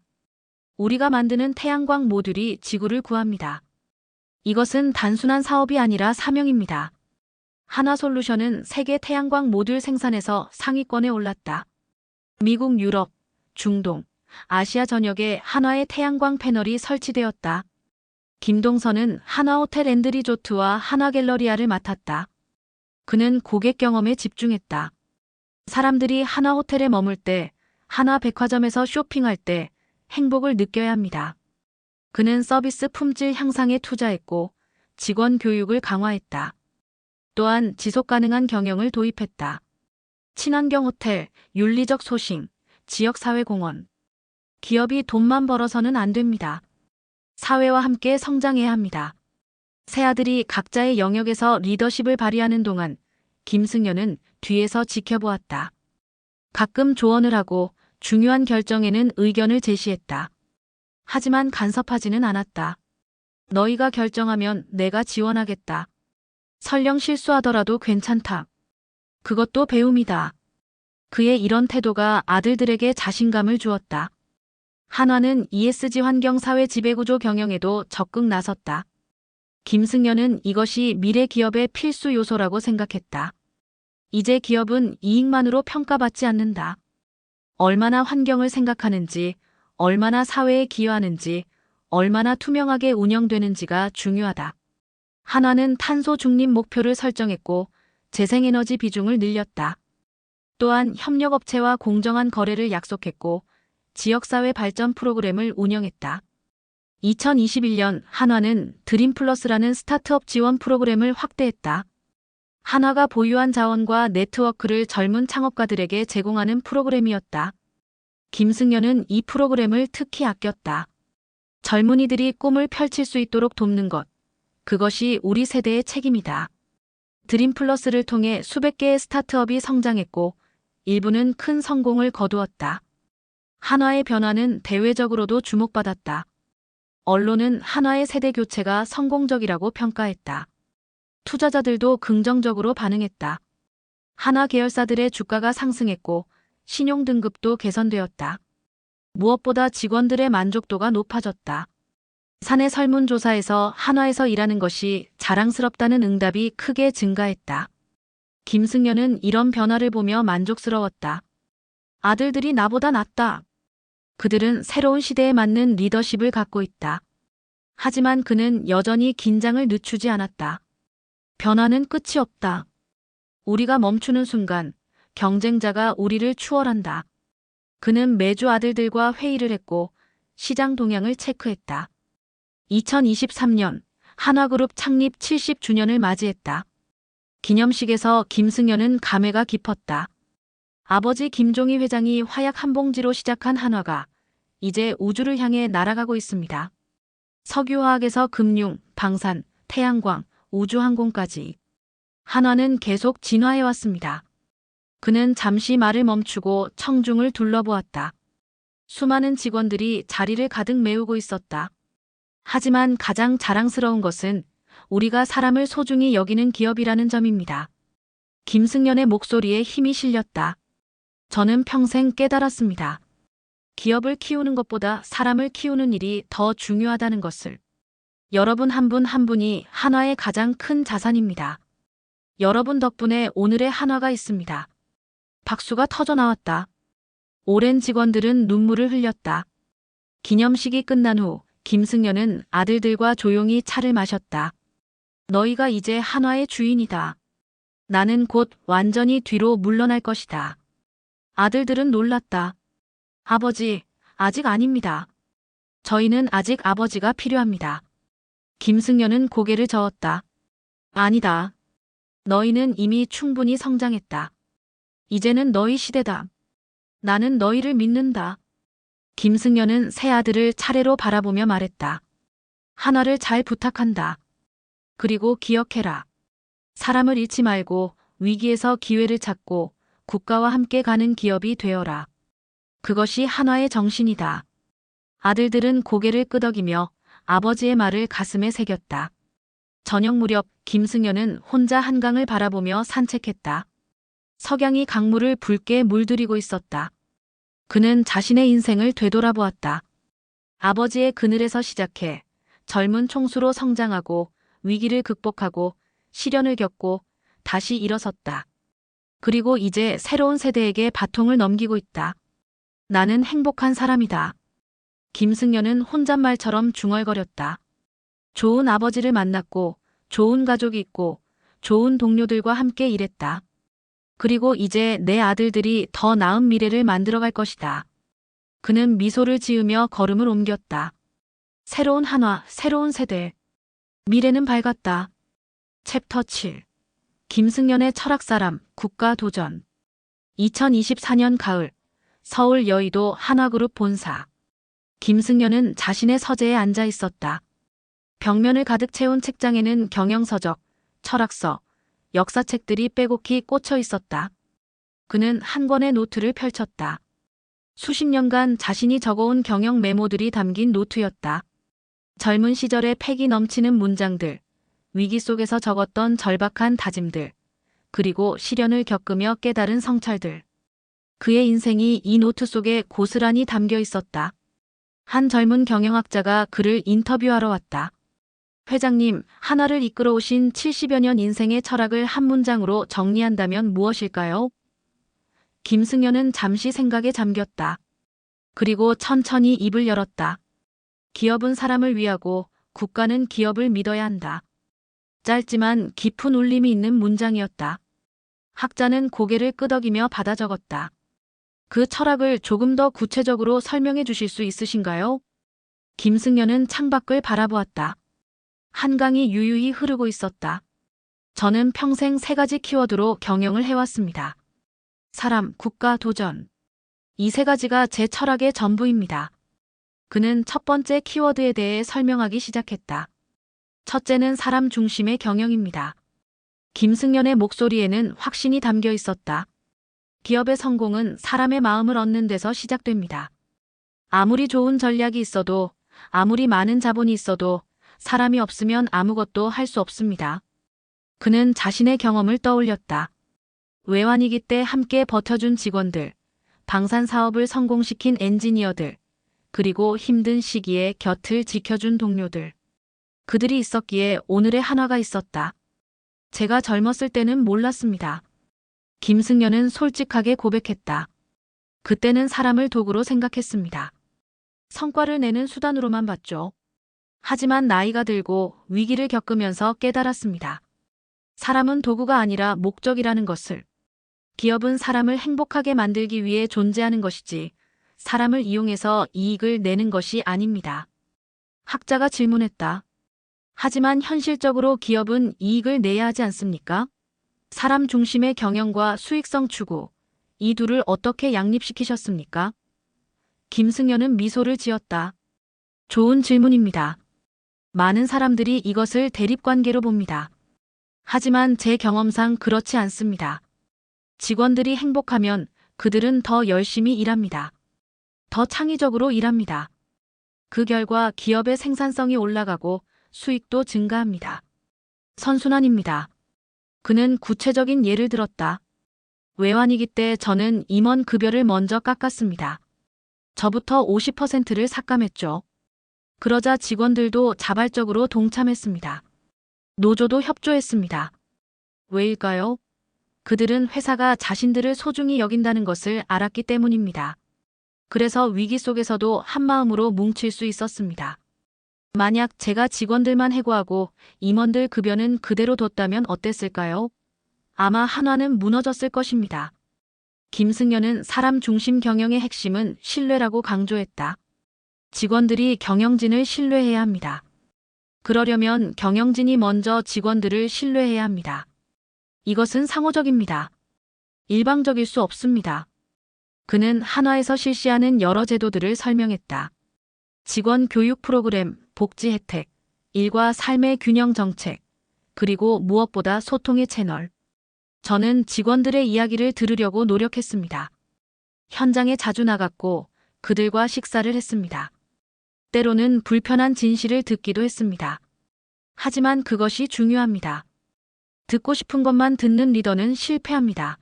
[SPEAKER 1] 우리가 만드는 태양광 모듈이 지구를 구합니다. 이것은 단순한 사업이 아니라 사명입니다. 한화솔루션은 세계 태양광 모듈 생산에서 상위권에 올랐다. 미국, 유럽, 중동, 아시아 전역에 한화의 태양광 패널이 설치되었다. 김동선은 한화호텔 앤드 리조트와 한화갤러리아를 맡았다. 그는 고객 경험에 집중했다. 사람들이 한화호텔에 머물 때, 한화백화점에서 쇼핑할 때 행복을 느껴야 합니다. 그는 서비스 품질 향상에 투자했고 직원 교육을 강화했다. 또한 지속가능한 경영을 도입했다. 친환경 호텔, 윤리적 소싱, 지역사회공헌. 기업이 돈만 벌어서는 안 됩니다. 사회와 함께 성장해야 합니다. 새아들이 각자의 영역에서 리더십을 발휘하는 동안 김승연은 뒤에서 지켜보았다. 가끔 조언을 하고 중요한 결정에는 의견을 제시했다. 하지만 간섭하지는 않았다. 너희가 결정하면 내가 지원하겠다. 설령 실수하더라도 괜찮다. 그것도 배움이다. 그의 이런 태도가 아들들에게 자신감을 주었다. 한화는 ESG 환경 사회 지배구조 경영에도 적극 나섰다. 김승연은 이것이 미래 기업의 필수 요소라고 생각했다. 이제 기업은 이익만으로 평가받지 않는다. 얼마나 환경을 생각하는지, 얼마나 사회에 기여하는지, 얼마나 투명하게 운영되는지가 중요하다. 한화는 탄소 중립 목표를 설정했고 재생에너지 비중을 늘렸다. 또한 협력업체와 공정한 거래를 약속했고 지역사회 발전 프로그램을 운영했다. 2021년 한화는 드림플러스라는 스타트업 지원 프로그램을 확대했다. 한화가 보유한 자원과 네트워크를 젊은 창업가들에게 제공하는 프로그램이었다. 김승연은 이 프로그램을 특히 아꼈다. 젊은이들이 꿈을 펼칠 수 있도록 돕는 것. 그것이 우리 세대의 책임이다. 드림플러스를 통해 수백 개의 스타트업이 성장했고 일부는 큰 성공을 거두었다. 한화의 변화는 대외적으로도 주목받았다. 언론은 한화의 세대 교체가 성공적이라고 평가했다. 투자자들도 긍정적으로 반응했다. 한화 계열사들의 주가가 상승했고 신용 등급도 개선되었다. 무엇보다 직원들의 만족도가 높아졌다. 사내 설문조사에서 한화에서 일하는 것이 자랑스럽다는 응답이 크게 증가했다. 김승연은 이런 변화를 보며 만족스러웠다. 아들들이 나보다 낫다. 그들은 새로운 시대에 맞는 리더십을 갖고 있다. 하지만 그는 여전히 긴장을 늦추지 않았다. 변화는 끝이 없다. 우리가 멈추는 순간 경쟁자가 우리를 추월한다. 그는 매주 아들들과 회의를 했고 시장 동향을 체크했다. 2023년 한화그룹 창립 70주년을 맞이했다. 기념식에서 김승연은 감회가 깊었다. 아버지 김종희 회장이 화약 한 봉지로 시작한 한화가 이제 우주를 향해 날아가고 있습니다. 석유화학에서 금융, 방산, 태양광, 우주항공까지 한화는 계속 진화해왔습니다. 그는 잠시 말을 멈추고 청중을 둘러보았다. 수많은 직원들이 자리를 가득 메우고 있었다. 하지만 가장 자랑스러운 것은 우리가 사람을 소중히 여기는 기업이라는 점입니다. 김승연의 목소리에 힘이 실렸다. 저는 평생 깨달았습니다. 기업을 키우는 것보다 사람을 키우는 일이 더 중요하다는 것을. 여러분 한 분 한 분이 한화의 가장 큰 자산입니다. 여러분 덕분에 오늘의 한화가 있습니다. 박수가 터져 나왔다. 오랜 직원들은 눈물을 흘렸다. 기념식이 끝난 후 김승연은 아들들과 조용히 차를 마셨다. 너희가 이제 한화의 주인이다. 나는 곧 완전히 뒤로 물러날 것이다. 아들들은 놀랐다. 아버지, 아직 아닙니다. 저희는 아직 아버지가 필요합니다. 김승연은 고개를 저었다. 아니다. 너희는 이미 충분히 성장했다. 이제는 너희 시대다. 나는 너희를 믿는다. 김승연은 세 아들을 차례로 바라보며 말했다. 한화를 잘 부탁한다. 그리고 기억해라. 사람을 잃지 말고 위기에서 기회를 찾고 국가와 함께 가는 기업이 되어라. 그것이 한화의 정신이다. 아들들은 고개를 끄덕이며 아버지의 말을 가슴에 새겼다. 저녁 무렵 김승연은 혼자 한강을 바라보며 산책했다. 석양이 강물을 붉게 물들이고 있었다. 그는 자신의 인생을 되돌아보았다. 아버지의 그늘에서 시작해 젊은 총수로 성장하고 위기를 극복하고 시련을 겪고 다시 일어섰다. 그리고 이제 새로운 세대에게 바통을 넘기고 있다. 나는 행복한 사람이다. 김승연은 혼잣말처럼 중얼거렸다. 좋은 아버지를 만났고 좋은 가족이 있고 좋은 동료들과 함께 일했다. 그리고 이제 내 아들들이 더 나은 미래를 만들어갈 것이다. 그는 미소를 지으며 걸음을 옮겼다. 새로운 한화, 새로운 세대. 미래는 밝았다. 챕터 7. 김승연의 철학사람, 국가도전. 2024년 가을, 서울 여의도 한화그룹 본사. 김승연은 자신의 서재에 앉아 있었다. 벽면을 가득 채운 책장에는 경영서적, 철학서, 역사책들이 빼곡히 꽂혀 있었다. 그는 한 권의 노트를 펼쳤다. 수십 년간 자신이 적어온 경영 메모들이 담긴 노트였다. 젊은 시절의 패기 넘치는 문장들, 위기 속에서 적었던 절박한 다짐들, 그리고 시련을 겪으며 깨달은 성찰들. 그의 인생이 이 노트 속에 고스란히 담겨 있었다. 한 젊은 경영학자가 그를 인터뷰하러 왔다. 회장님, 한화를 이끌어 오신 70여 년 인생의 철학을 한 문장으로 정리한다면 무엇일까요? 김승연은 잠시 생각에 잠겼다. 그리고 천천히 입을 열었다. 기업은 사람을 위하고 국가는 기업을 믿어야 한다. 짧지만 깊은 울림이 있는 문장이었다. 학자는 고개를 끄덕이며 받아 적었다. 그 철학을 조금 더 구체적으로 설명해 주실 수 있으신가요? 김승연은 창밖을 바라보았다. 한강이 유유히 흐르고 있었다. 저는 평생 세 가지 키워드로 경영을 해왔습니다. 사람, 국가, 도전. 이 세 가지가 제 철학의 전부입니다. 그는 첫 번째 키워드에 대해 설명하기 시작했다. 첫째는 사람 중심의 경영입니다. 김승연의 목소리에는 확신이 담겨 있었다. 기업의 성공은 사람의 마음을 얻는 데서 시작됩니다. 아무리 좋은 전략이 있어도, 아무리 많은 자본이 있어도 사람이 없으면 아무것도 할 수 없습니다. 그는 자신의 경험을 떠올렸다. 외환위기 때 함께 버텨준 직원들, 방산 사업을 성공시킨 엔지니어들, 그리고 힘든 시기에 곁을 지켜준 동료들. 그들이 있었기에 오늘의 한화가 있었다. 제가 젊었을 때는 몰랐습니다. 김승연은 솔직하게 고백했다. 그때는 사람을 도구로 생각했습니다. 성과를 내는 수단으로만 봤죠. 하지만 나이가 들고 위기를 겪으면서 깨달았습니다. 사람은 도구가 아니라 목적이라는 것을. 기업은 사람을 행복하게 만들기 위해 존재하는 것이지 사람을 이용해서 이익을 내는 것이 아닙니다. 학자가 질문했다. 하지만 현실적으로 기업은 이익을 내야 하지 않습니까? 사람 중심의 경영과 수익성 추구, 이 둘을 어떻게 양립시키셨습니까? 김승연은 미소를 지었다. 좋은 질문입니다. 많은 사람들이 이것을 대립관계로 봅니다. 하지만 제 경험상 그렇지 않습니다. 직원들이 행복하면 그들은 더 열심히 일합니다. 더 창의적으로 일합니다. 그 결과 기업의 생산성이 올라가고 수익도 증가합니다. 선순환입니다. 그는 구체적인 예를 들었다. 외환위기 때 저는 임원 급여를 먼저 깎았습니다. 저부터 50%를 삭감했죠. 그러자 직원들도 자발적으로 동참했습니다. 노조도 협조했습니다. 왜일까요? 그들은 회사가 자신들을 소중히 여긴다는 것을 알았기 때문입니다. 그래서 위기 속에서도 한마음으로 뭉칠 수 있었습니다. 만약 제가 직원들만 해고하고 임원들 급여는 그대로 뒀다면 어땠을까요? 아마 한화는 무너졌을 것입니다. 김승연은 사람 중심 경영의 핵심은 신뢰라고 강조했다. 직원들이 경영진을 신뢰해야 합니다. 그러려면 경영진이 먼저 직원들을 신뢰해야 합니다. 이것은 상호적입니다. 일방적일 수 없습니다. 그는 한화에서 실시하는 여러 제도들을 설명했다. 직원 교육 프로그램, 복지 혜택, 일과 삶의 균형 정책, 그리고 무엇보다 소통의 채널. 저는 직원들의 이야기를 들으려고 노력했습니다. 현장에 자주 나갔고 그들과 식사를 했습니다. 때로는 불편한 진실을 듣기도 했습니다. 하지만 그것이 중요합니다. 듣고 싶은 것만 듣는 리더는 실패합니다.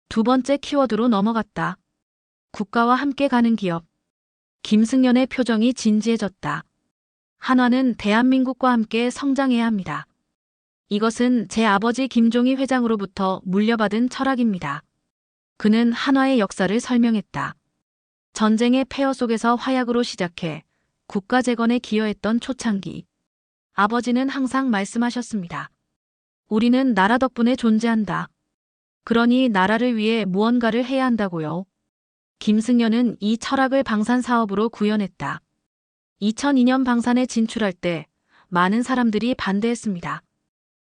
[SPEAKER 1] 두 번째 키워드로 넘어갔다. 국가와 함께 가는 기업. 김승연의 표정이 진지해졌다. 한화는 대한민국과 함께 성장해야 합니다. 이것은 제 아버지 김종희 회장으로부터 물려받은 철학입니다. 그는 한화의 역사를 설명했다. 전쟁의 폐허 속에서 화약으로 시작해 국가 재건에 기여했던 초창기. 아버지는 항상 말씀하셨습니다. 우리는 나라 덕분에 존재한다. 그러니 나라를 위해 무언가를 해야 한다고요. 김승연은 이 철학을 방산 사업으로 구현했다. 2002년 방산에 진출할 때 많은 사람들이 반대했습니다.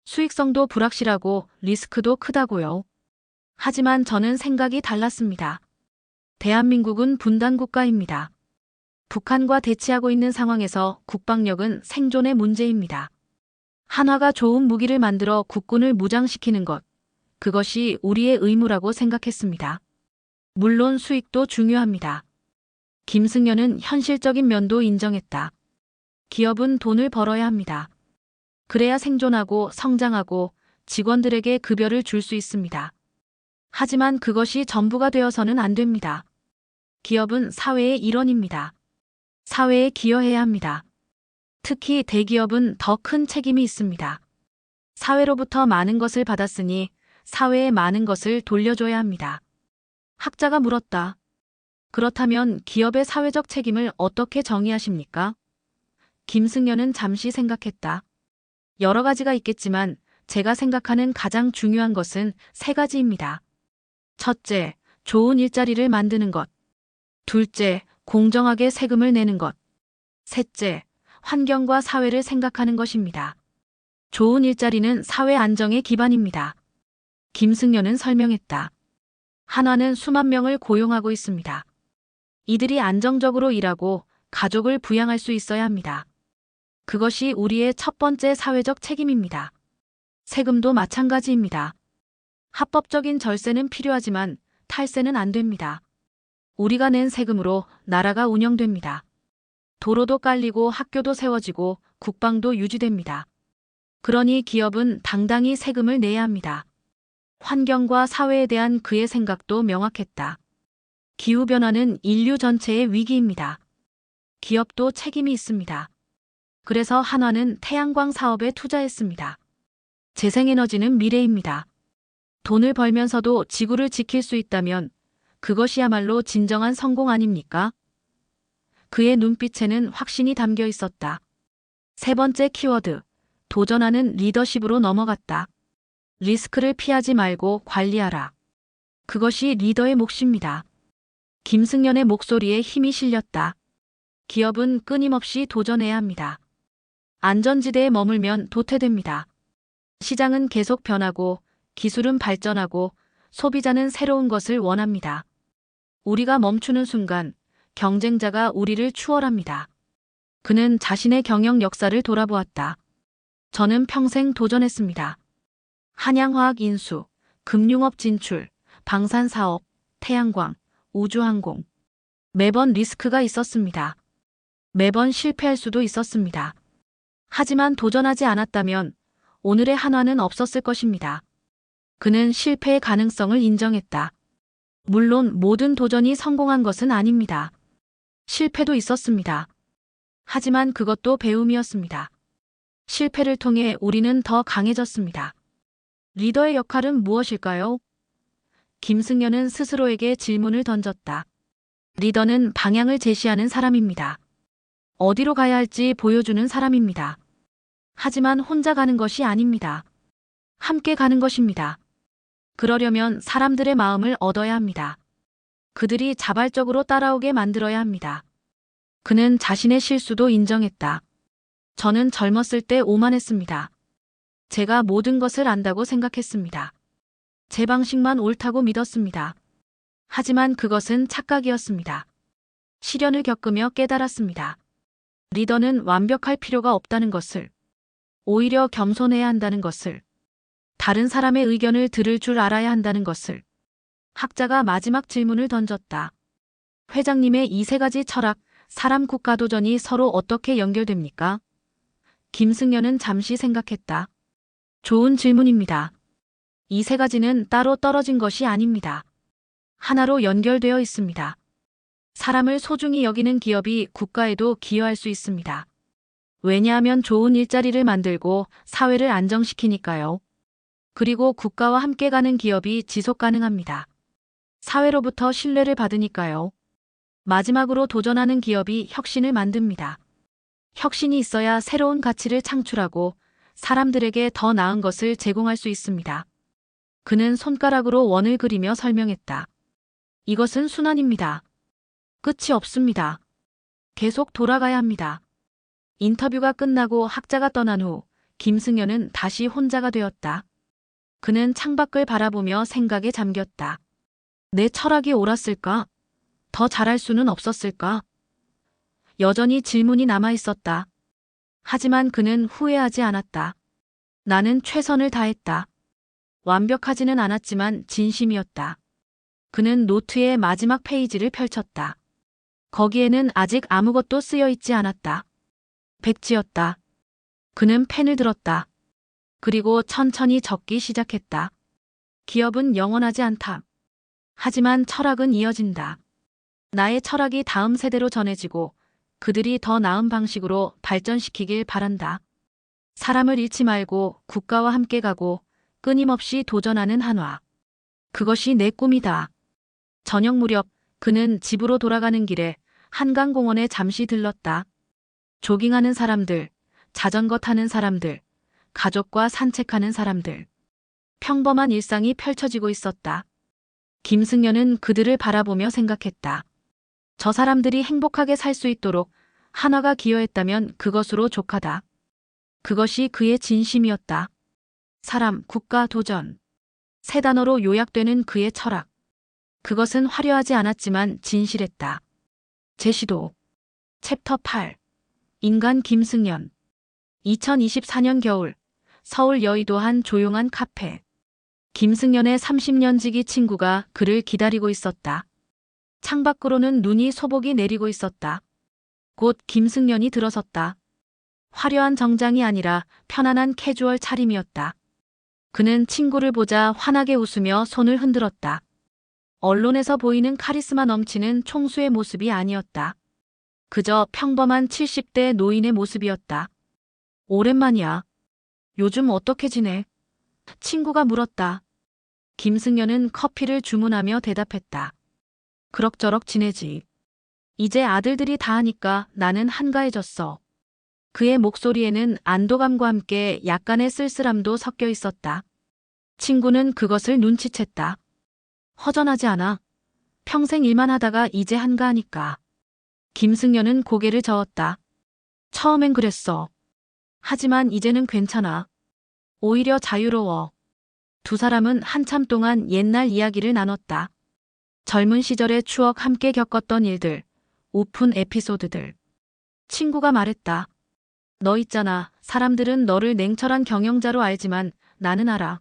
[SPEAKER 1] 수익성도 불확실하고 리스크도 크다고요. 하지만 저는 생각이 달랐습니다. 대한민국은 분단 국가입니다. 북한과 대치하고 있는 상황에서 국방력은 생존의 문제입니다. 한화가 좋은 무기를 만들어 국군을 무장시키는 것, 그것이 우리의 의무라고 생각했습니다. 물론 수익도 중요합니다. 김승연은 현실적인 면도 인정했다. 기업은 돈을 벌어야 합니다. 그래야 생존하고 성장하고 직원들에게 급여를 줄 수 있습니다. 하지만 그것이 전부가 되어서는 안 됩니다. 기업은 사회의 일원입니다. 사회에 기여해야 합니다. 특히 대기업은 더 큰 책임이 있습니다. 사회로부터 많은 것을 받았으니 사회에 많은 것을 돌려줘야 합니다. 학자가 물었다. 그렇다면 기업의 사회적 책임을 어떻게 정의하십니까? 김승연은 잠시 생각했다. 여러 가지가 있겠지만 제가 생각하는 가장 중요한 것은 세 가지입니다. 첫째, 좋은 일자리를 만드는 것. 둘째, 공정하게 세금을 내는 것. 셋째, 환경과 사회를 생각하는 것입니다. 좋은 일자리는 사회 안정의 기반입니다. 김승연은 설명했다. 한화는 수만 명을 고용하고 있습니다. 이들이 안정적으로 일하고 가족을 부양할 수 있어야 합니다. 그것이 우리의 첫 번째 사회적 책임입니다. 세금도 마찬가지입니다. 합법적인 절세는 필요하지만 탈세는 안 됩니다. 우리가 낸 세금으로 나라가 운영됩니다. 도로도 깔리고 학교도 세워지고 국방도 유지됩니다. 그러니 기업은 당당히 세금을 내야 합니다. 환경과 사회에 대한 그의 생각도 명확했다. 기후변화는 인류 전체의 위기입니다. 기업도 책임이 있습니다. 그래서 한화는 태양광 사업에 투자했습니다. 재생에너지는 미래입니다. 돈을 벌면서도 지구를 지킬 수 있다면 그것이야말로 진정한 성공 아닙니까? 그의 눈빛에는 확신이 담겨 있었다. 세 번째 키워드, 도전하는 리더십으로 넘어갔다. 리스크를 피하지 말고 관리하라. 그것이 리더의 몫입니다. 김승연의 목소리에 힘이 실렸다. 기업은 끊임없이 도전해야 합니다. 안전지대에 머물면 도태됩니다. 시장은 계속 변하고 기술은 발전하고 소비자는 새로운 것을 원합니다. 우리가 멈추는 순간 경쟁자가 우리를 추월합니다. 그는 자신의 경영 역사를 돌아보았다. 저는 평생 도전했습니다. 한양화학 인수, 금융업 진출, 방산사업, 태양광, 우주항공. 매번 리스크가 있었습니다. 매번 실패할 수도 있었습니다. 하지만 도전하지 않았다면 오늘의 한화는 없었을 것입니다. 그는 실패의 가능성을 인정했다. 물론 모든 도전이 성공한 것은 아닙니다. 실패도 있었습니다. 하지만 그것도 배움이었습니다. 실패를 통해 우리는 더 강해졌습니다. 리더의 역할은 무엇일까요? 김승연은 스스로에게 질문을 던졌다. 리더는 방향을 제시하는 사람입니다. 어디로 가야 할지 보여주는 사람입니다. 하지만 혼자 가는 것이 아닙니다. 함께 가는 것입니다. 그러려면 사람들의 마음을 얻어야 합니다. 그들이 자발적으로 따라오게 만들어야 합니다. 그는 자신의 실수도 인정했다. 저는 젊었을 때 오만했습니다. 제가 모든 것을 안다고 생각했습니다. 제 방식만 옳다고 믿었습니다. 하지만 그것은 착각이었습니다. 시련을 겪으며 깨달았습니다. 리더는 완벽할 필요가 없다는 것을, 오히려 겸손해야 한다는 것을, 다른 사람의 의견을 들을 줄 알아야 한다는 것을. 학자가 마지막 질문을 던졌다. 회장님의 이 세 가지 철학, 사람 국가 도전이 서로 어떻게 연결됩니까? 김승연은 잠시 생각했다. 좋은 질문입니다. 이 세 가지는 따로 떨어진 것이 아닙니다. 하나로 연결되어 있습니다. 사람을 소중히 여기는 기업이 국가에도 기여할 수 있습니다. 왜냐하면 좋은 일자리를 만들고 사회를 안정시키니까요. 그리고 국가와 함께 가는 기업이 지속 가능합니다. 사회로부터 신뢰를 받으니까요. 마지막으로 도전하는 기업이 혁신을 만듭니다. 혁신이 있어야 새로운 가치를 창출하고 사람들에게 더 나은 것을 제공할 수 있습니다. 그는 손가락으로 원을 그리며 설명했다. 이것은 순환입니다. 끝이 없습니다. 계속 돌아가야 합니다. 인터뷰가 끝나고 학자가 떠난 후 김승연은 다시 혼자가 되었다. 그는 창밖을 바라보며 생각에 잠겼다. 내 철학이 옳았을까? 더 잘할 수는 없었을까? 여전히 질문이 남아 있었다. 하지만 그는 후회하지 않았다. 나는 최선을 다했다. 완벽하지는 않았지만 진심이었다. 그는 노트의 마지막 페이지를 펼쳤다. 거기에는 아직 아무것도 쓰여 있지 않았다. 백지였다. 그는 펜을 들었다. 그리고 천천히 적기 시작했다. 기업은 영원하지 않다. 하지만 철학은 이어진다. 나의 철학이 다음 세대로 전해지고 그들이 더 나은 방식으로 발전시키길 바란다. 사람을 잃지 말고 국가와 함께 가고 끊임없이 도전하는 한화. 그것이 내 꿈이다. 저녁 무렵 그는 집으로 돌아가는 길에 한강공원에 잠시 들렀다. 조깅하는 사람들, 자전거 타는 사람들, 가족과 산책하는 사람들. 평범한 일상이 펼쳐지고 있었다. 김승연은 그들을 바라보며 생각했다. 저 사람들이 행복하게 살 수 있도록 한화가 기여했다면 그것으로 족하다. 그것이 그의 진심이었다. 사람, 국가, 도전. 세 단어로 요약되는 그의 철학. 그것은 화려하지 않았지만 진실했다. 제시도. 챕터 8. 인간 김승연. 2024년 겨울, 서울 여의도 한 조용한 카페. 김승연의 30년 지기 친구가 그를 기다리고 있었다. 창밖으로는 눈이 소복이 내리고 있었다. 곧 김승연이 들어섰다. 화려한 정장이 아니라 편안한 캐주얼 차림이었다. 그는 친구를 보자 환하게 웃으며 손을 흔들었다. 언론에서 보이는 카리스마 넘치는 총수의 모습이 아니었다. 그저 평범한 70대 노인의 모습이었다. 오랜만이야. 요즘 어떻게 지내? 친구가 물었다. 김승연은 커피를 주문하며 대답했다. 그럭저럭 지내지. 이제 아들들이 다 하니까 나는 한가해졌어. 그의 목소리에는 안도감과 함께 약간의 쓸쓸함도 섞여 있었다. 친구는 그것을 눈치챘다. 허전하지 않아. 평생 일만 하다가 이제 한가하니까. 김승연은 고개를 저었다. 처음엔 그랬어. 하지만 이제는 괜찮아. 오히려 자유로워. 두 사람은 한참 동안 옛날 이야기를 나눴다. 젊은 시절의 추억, 함께 겪었던 일들, 오픈 에피소드들. 친구가 말했다. 너 있잖아. 사람들은 너를 냉철한 경영자로 알지만 나는 알아.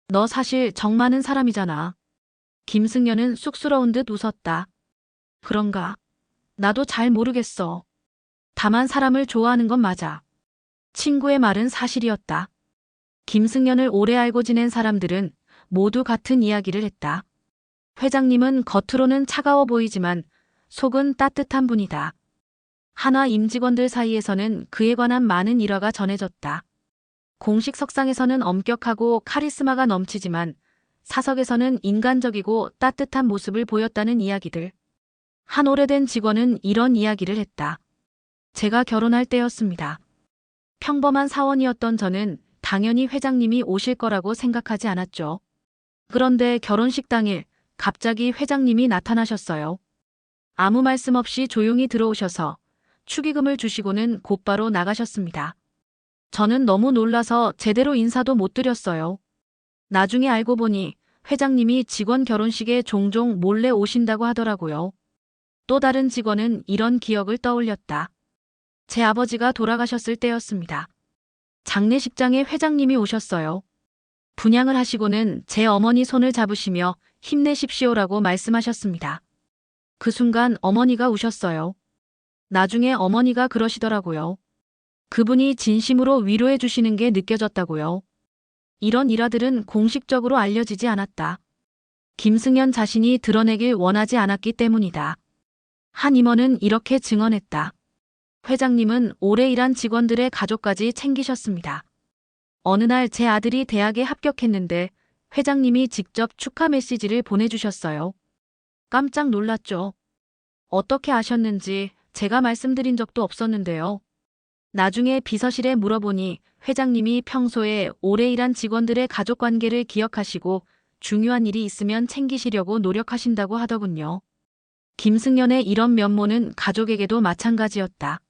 [SPEAKER 1] 너 사실 정 많은 사람이잖아. 김승연은 쑥스러운 듯 웃었다. 그런가? 나도 잘 모르겠어. 다만 사람을 좋아하는 건 맞아. 친구의 말은 사실이었다. 김승연을 오래 알고 지낸 사람들은 모두 같은 이야기를 했다. 회장님은 겉으로는 차가워 보이지만 속은 따뜻한 분이다. 한화 임직원들 사이에서는 그에 관한 많은 일화가 전해졌다. 공식 석상에서는 엄격하고 카리스마가 넘치지만 사석에서는 인간적이고 따뜻한 모습을 보였다는 이야기들. 한 오래된 직원은 이런 이야기를 했다. 제가 결혼할 때였습니다. 평범한 사원이었던 저는 당연히 회장님이 오실 거라고 생각하지 않았죠. 그런데 결혼식 당일 갑자기 회장님이 나타나셨어요. 아무 말씀 없이 조용히 들어오셔서 축의금을 주시고는 곧바로 나가셨습니다. 저는 너무 놀라서 제대로 인사도 못 드렸어요. 나중에 알고 보니 회장님이 직원 결혼식에 종종 몰래 오신다고 하더라고요. 또 다른 직원은 이런 기억을 떠올렸다. 제 아버지가 돌아가셨을 때였습니다. 장례식장에 회장님이 오셨어요. 분양을 하시고는 제 어머니 손을 잡으시며 힘내십시오라고 말씀하셨습니다. 그 순간 어머니가 우셨어요. 나중에 어머니가 그러시더라고요. 그분이 진심으로 위로해 주시는 게 느껴졌다고요. 이런 일화들은 공식적으로 알려지지 않았다. 김승연 자신이 드러내길 원하지 않았기 때문이다. 한 임원은 이렇게 증언했다. 회장님은 오래 일한 직원들의 가족까지 챙기셨습니다. 어느 날 제 아들이 대학에 합격했는데 회장님이 직접 축하 메시지를 보내주셨어요. 깜짝 놀랐죠. 어떻게 아셨는지 제가 말씀드린 적도 없었는데요. 나중에 비서실에 물어보니 회장님이 평소에 오래 일한 직원들의 가족관계를 기억하시고 중요한 일이 있으면 챙기시려고 노력하신다고 하더군요. 김승연의 이런 면모는 가족에게도 마찬가지였다.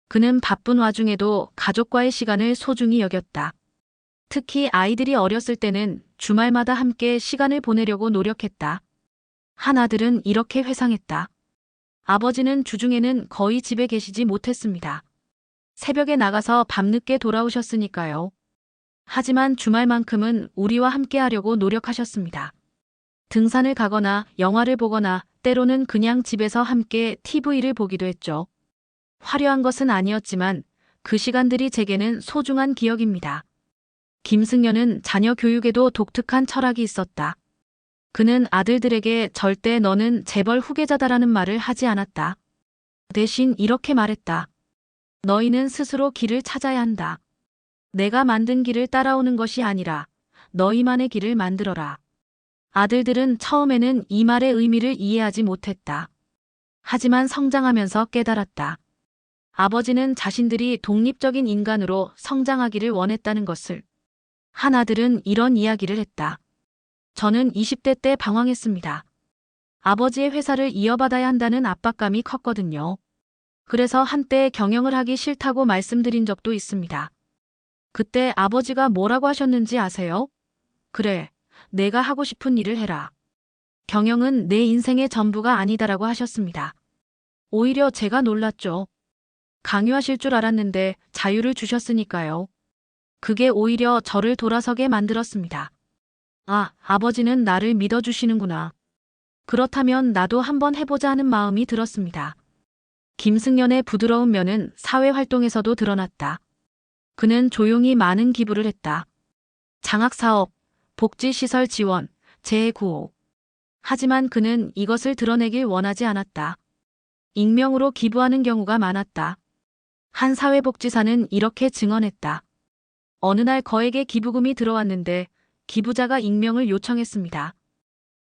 [SPEAKER 1] 그는 바쁜 와중에도 가족과의 시간을 소중히 여겼다. 특히 아이들이 어렸을 때는 주말마다 함께 시간을 보내려고 노력했다. 한 아들은 이렇게 회상했다. 아버지는 주중에는 거의 집에 계시지 못했습니다. 새벽에 나가서 밤늦게 돌아오셨으니까요. 하지만 주말만큼은 우리와 함께 하려고 노력하셨습니다. 등산을 가거나 영화를 보거나 때로는 그냥 집에서 함께 TV를 보기도 했죠. 화려한 것은 아니었지만 그 시간들이 제게는 소중한 기억입니다. 김승연은 자녀 교육에도 독특한 철학이 있었다. 그는 아들들에게 절대 너는 재벌 후계자다라는 말을 하지 않았다. 대신 이렇게 말했다. 너희는 스스로 길을 찾아야 한다. 내가 만든 길을 따라오는 것이 아니라 너희만의 길을 만들어라. 아들들은 처음에는 이 말의 의미를 이해하지 못했다. 하지만 성장하면서 깨달았다. 아버지는 자신들이 독립적인 인간으로 성장하기를 원했다는 것을. 한 아들은 이런 이야기를 했다. 저는 20대 때 방황했습니다. 아버지의 회사를 이어받아야 한다는 압박감이 컸거든요. 그래서 한때 경영을 하기 싫다고 말씀드린 적도 있습니다. 그때 아버지가 뭐라고 하셨는지 아세요? 그래, 내가 하고 싶은 일을 해라. 경영은 내 인생의 전부가 아니다라고 하셨습니다. 오히려 제가 놀랐죠. 강요하실 줄 알았는데 자유를 주셨으니까요. 그게 오히려 저를 돌아서게 만들었습니다. 아, 아버지는 나를 믿어주시는구나. 그렇다면 나도 한번 해보자 하는 마음이 들었습니다. 김승연의 부드러운 면은 사회활동에서도 드러났다. 그는 조용히 많은 기부를 했다. 장학사업, 복지시설 지원, 재구호. 하지만 그는 이것을 드러내길 원하지 않았다. 익명으로 기부하는 경우가 많았다. 한 사회복지사는 이렇게 증언했다. 어느 날 거액의 기부금이 들어왔는데 기부자가 익명을 요청했습니다.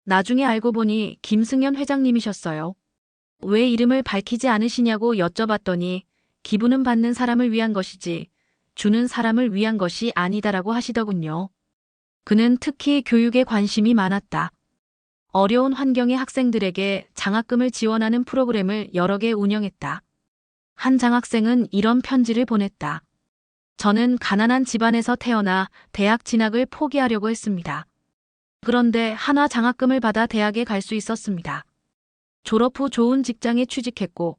[SPEAKER 1] 나중에 알고 보니 김승연 회장님이셨어요. 왜 이름을 밝히지 않으시냐고 여쭤봤더니 기부는 받는 사람을 위한 것이지 주는 사람을 위한 것이 아니다라고 하시더군요. 그는 특히 교육에 관심이 많았다. 어려운 환경의 학생들에게 장학금을 지원하는 프로그램을 여러 개 운영했다. 한 장학생은 이런 편지를 보냈다. 저는 가난한 집안에서 태어나 대학 진학을 포기하려고 했습니다. 그런데 한화 장학금을 받아 대학에 갈 수 있었습니다. 졸업 후 좋은 직장에 취직했고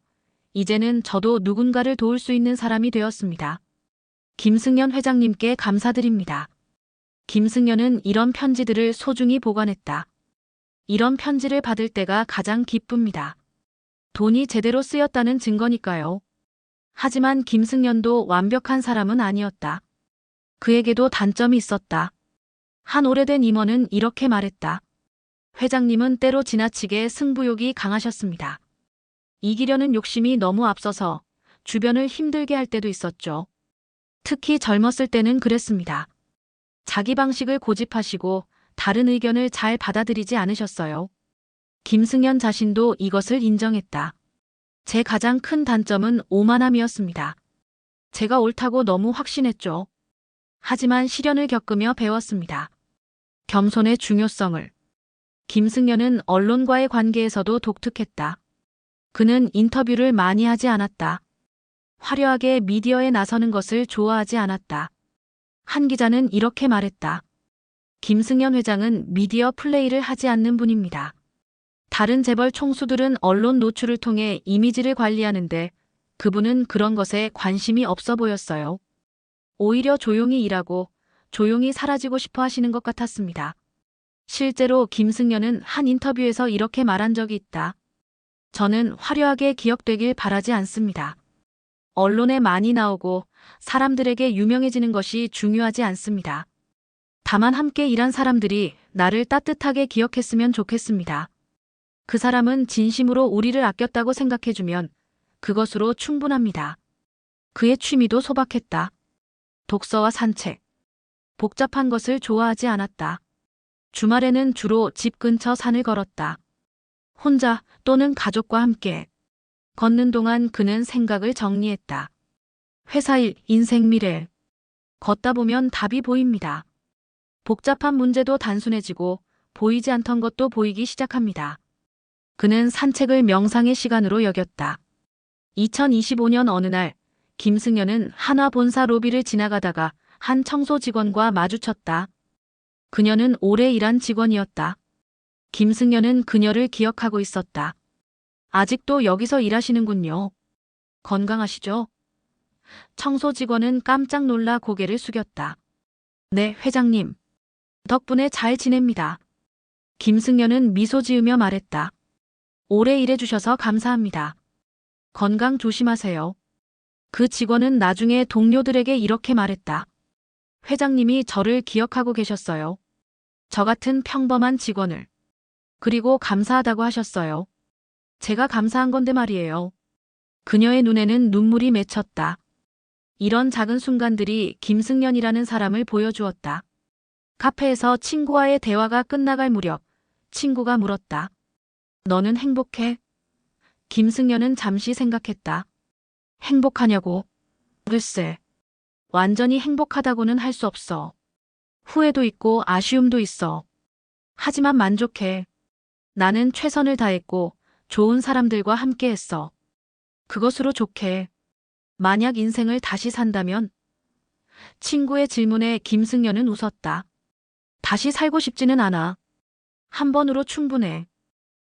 [SPEAKER 1] 이제는 저도 누군가를 도울 수 있는 사람이 되었습니다. 김승연 회장님께 감사드립니다. 김승연은 이런 편지들을 소중히 보관했다. 이런 편지를 받을 때가 가장 기쁩니다. 돈이 제대로 쓰였다는 증거니까요. 하지만 김승연도 완벽한 사람은 아니었다. 그에게도 단점이 있었다. 한 오래된 임원은 이렇게 말했다. 회장님은 때로 지나치게 승부욕이 강하셨습니다. 이기려는 욕심이 너무 앞서서 주변을 힘들게 할 때도 있었죠. 특히 젊었을 때는 그랬습니다. 자기 방식을 고집하시고 다른 의견을 잘 받아들이지 않으셨어요. 김승연 자신도 이것을 인정했다. 제 가장 큰 단점은 오만함이었습니다. 제가 옳다고 너무 확신했죠. 하지만 시련을 겪으며 배웠습니다. 겸손의 중요성을. 김승연은 언론과의 관계에서도 독특했다. 그는 인터뷰를 많이 하지 않았다. 화려하게 미디어에 나서는 것을 좋아하지 않았다. 한 기자는 이렇게 말했다. 김승연 회장은 미디어 플레이를 하지 않는 분입니다. 다른 재벌 총수들은 언론 노출을 통해 이미지를 관리하는데 그분은 그런 것에 관심이 없어 보였어요. 오히려 조용히 일하고 조용히 사라지고 싶어 하시는 것 같았습니다. 실제로 김승연은 한 인터뷰에서 이렇게 말한 적이 있다. 저는 화려하게 기억되길 바라지 않습니다. 언론에 많이 나오고 사람들에게 유명해지는 것이 중요하지 않습니다. 다만 함께 일한 사람들이 나를 따뜻하게 기억했으면 좋겠습니다. 그 사람은 진심으로 우리를 아꼈다고 생각해주면 그것으로 충분합니다. 그의 취미도 소박했다. 독서와 산책. 복잡한 것을 좋아하지 않았다. 주말에는 주로 집 근처 산을 걸었다. 혼자 또는 가족과 함께. 걷는 동안 그는 생각을 정리했다. 회사 일, 인생 미래. 걷다 보면 답이 보입니다. 복잡한 문제도 단순해지고 보이지 않던 것도 보이기 시작합니다. 그는 산책을 명상의 시간으로 여겼다. 2025년 어느 날 김승연은 한화 본사 로비를 지나가다가 한 청소 직원과 마주쳤다. 그녀는 오래 일한 직원이었다. 김승연은 그녀를 기억하고 있었다. 아직도 여기서 일하시는군요. 건강하시죠? 청소 직원은 깜짝 놀라 고개를 숙였다. 네, 회장님. 덕분에 잘 지냅니다. 김승연은 미소 지으며 말했다. 오래 일해주셔서 감사합니다. 건강 조심하세요. 그 직원은 나중에 동료들에게 이렇게 말했다. 회장님이 저를 기억하고 계셨어요. 저 같은 평범한 직원을. 그리고 감사하다고 하셨어요. 제가 감사한 건데 말이에요. 그녀의 눈에는 눈물이 맺혔다. 이런 작은 순간들이 김승연이라는 사람을 보여주었다. 카페에서 친구와의 대화가 끝나갈 무렵 친구가 물었다. 너는 행복해? 김승연은 잠시 생각했다. 행복하냐고? 글쎄. 완전히 행복하다고는 할 수 없어. 후회도 있고 아쉬움도 있어. 하지만 만족해. 나는 최선을 다했고 좋은 사람들과 함께했어. 그것으로 좋게. 만약 인생을 다시 산다면? 친구의 질문에 김승연은 웃었다. 다시 살고 싶지는 않아. 한 번으로 충분해.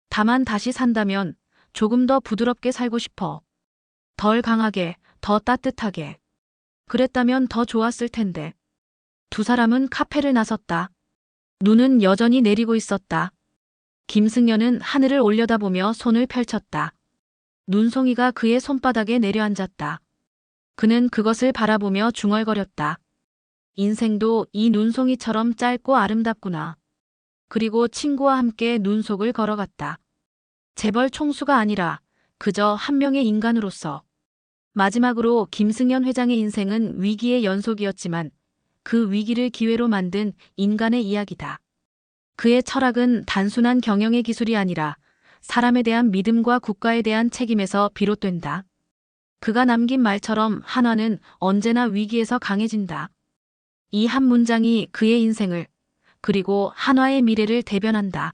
[SPEAKER 1] 다만 다시 산다면 조금 더 부드럽게 살고 싶어. 덜 강하게, 더 따뜻하게. 그랬다면 더 좋았을 텐데. 두 사람은 카페를 나섰다. 눈은 여전히 내리고 있었다. 김승연은 하늘을 올려다보며 손을 펼쳤다. 눈송이가 그의 손바닥에 내려앉았다. 그는 그것을 바라보며 중얼거렸다. 인생도 이 눈송이처럼 짧고 아름답구나. 그리고 친구와 함께 눈속을 걸어갔다. 재벌 총수가 아니라 그저 한 명의 인간으로서. 마지막으로 김승연 회장의 인생은 위기의 연속이었지만 그 위기를 기회로 만든 인간의 이야기다. 그의 철학은 단순한 경영의 기술이 아니라 사람에 대한 믿음과 국가에 대한 책임에서 비롯된다. 그가 남긴 말처럼 한화는 언제나 위기에서 강해진다. 이 한 문장이 그의 인생을, 그리고 한화의 미래를 대변한다.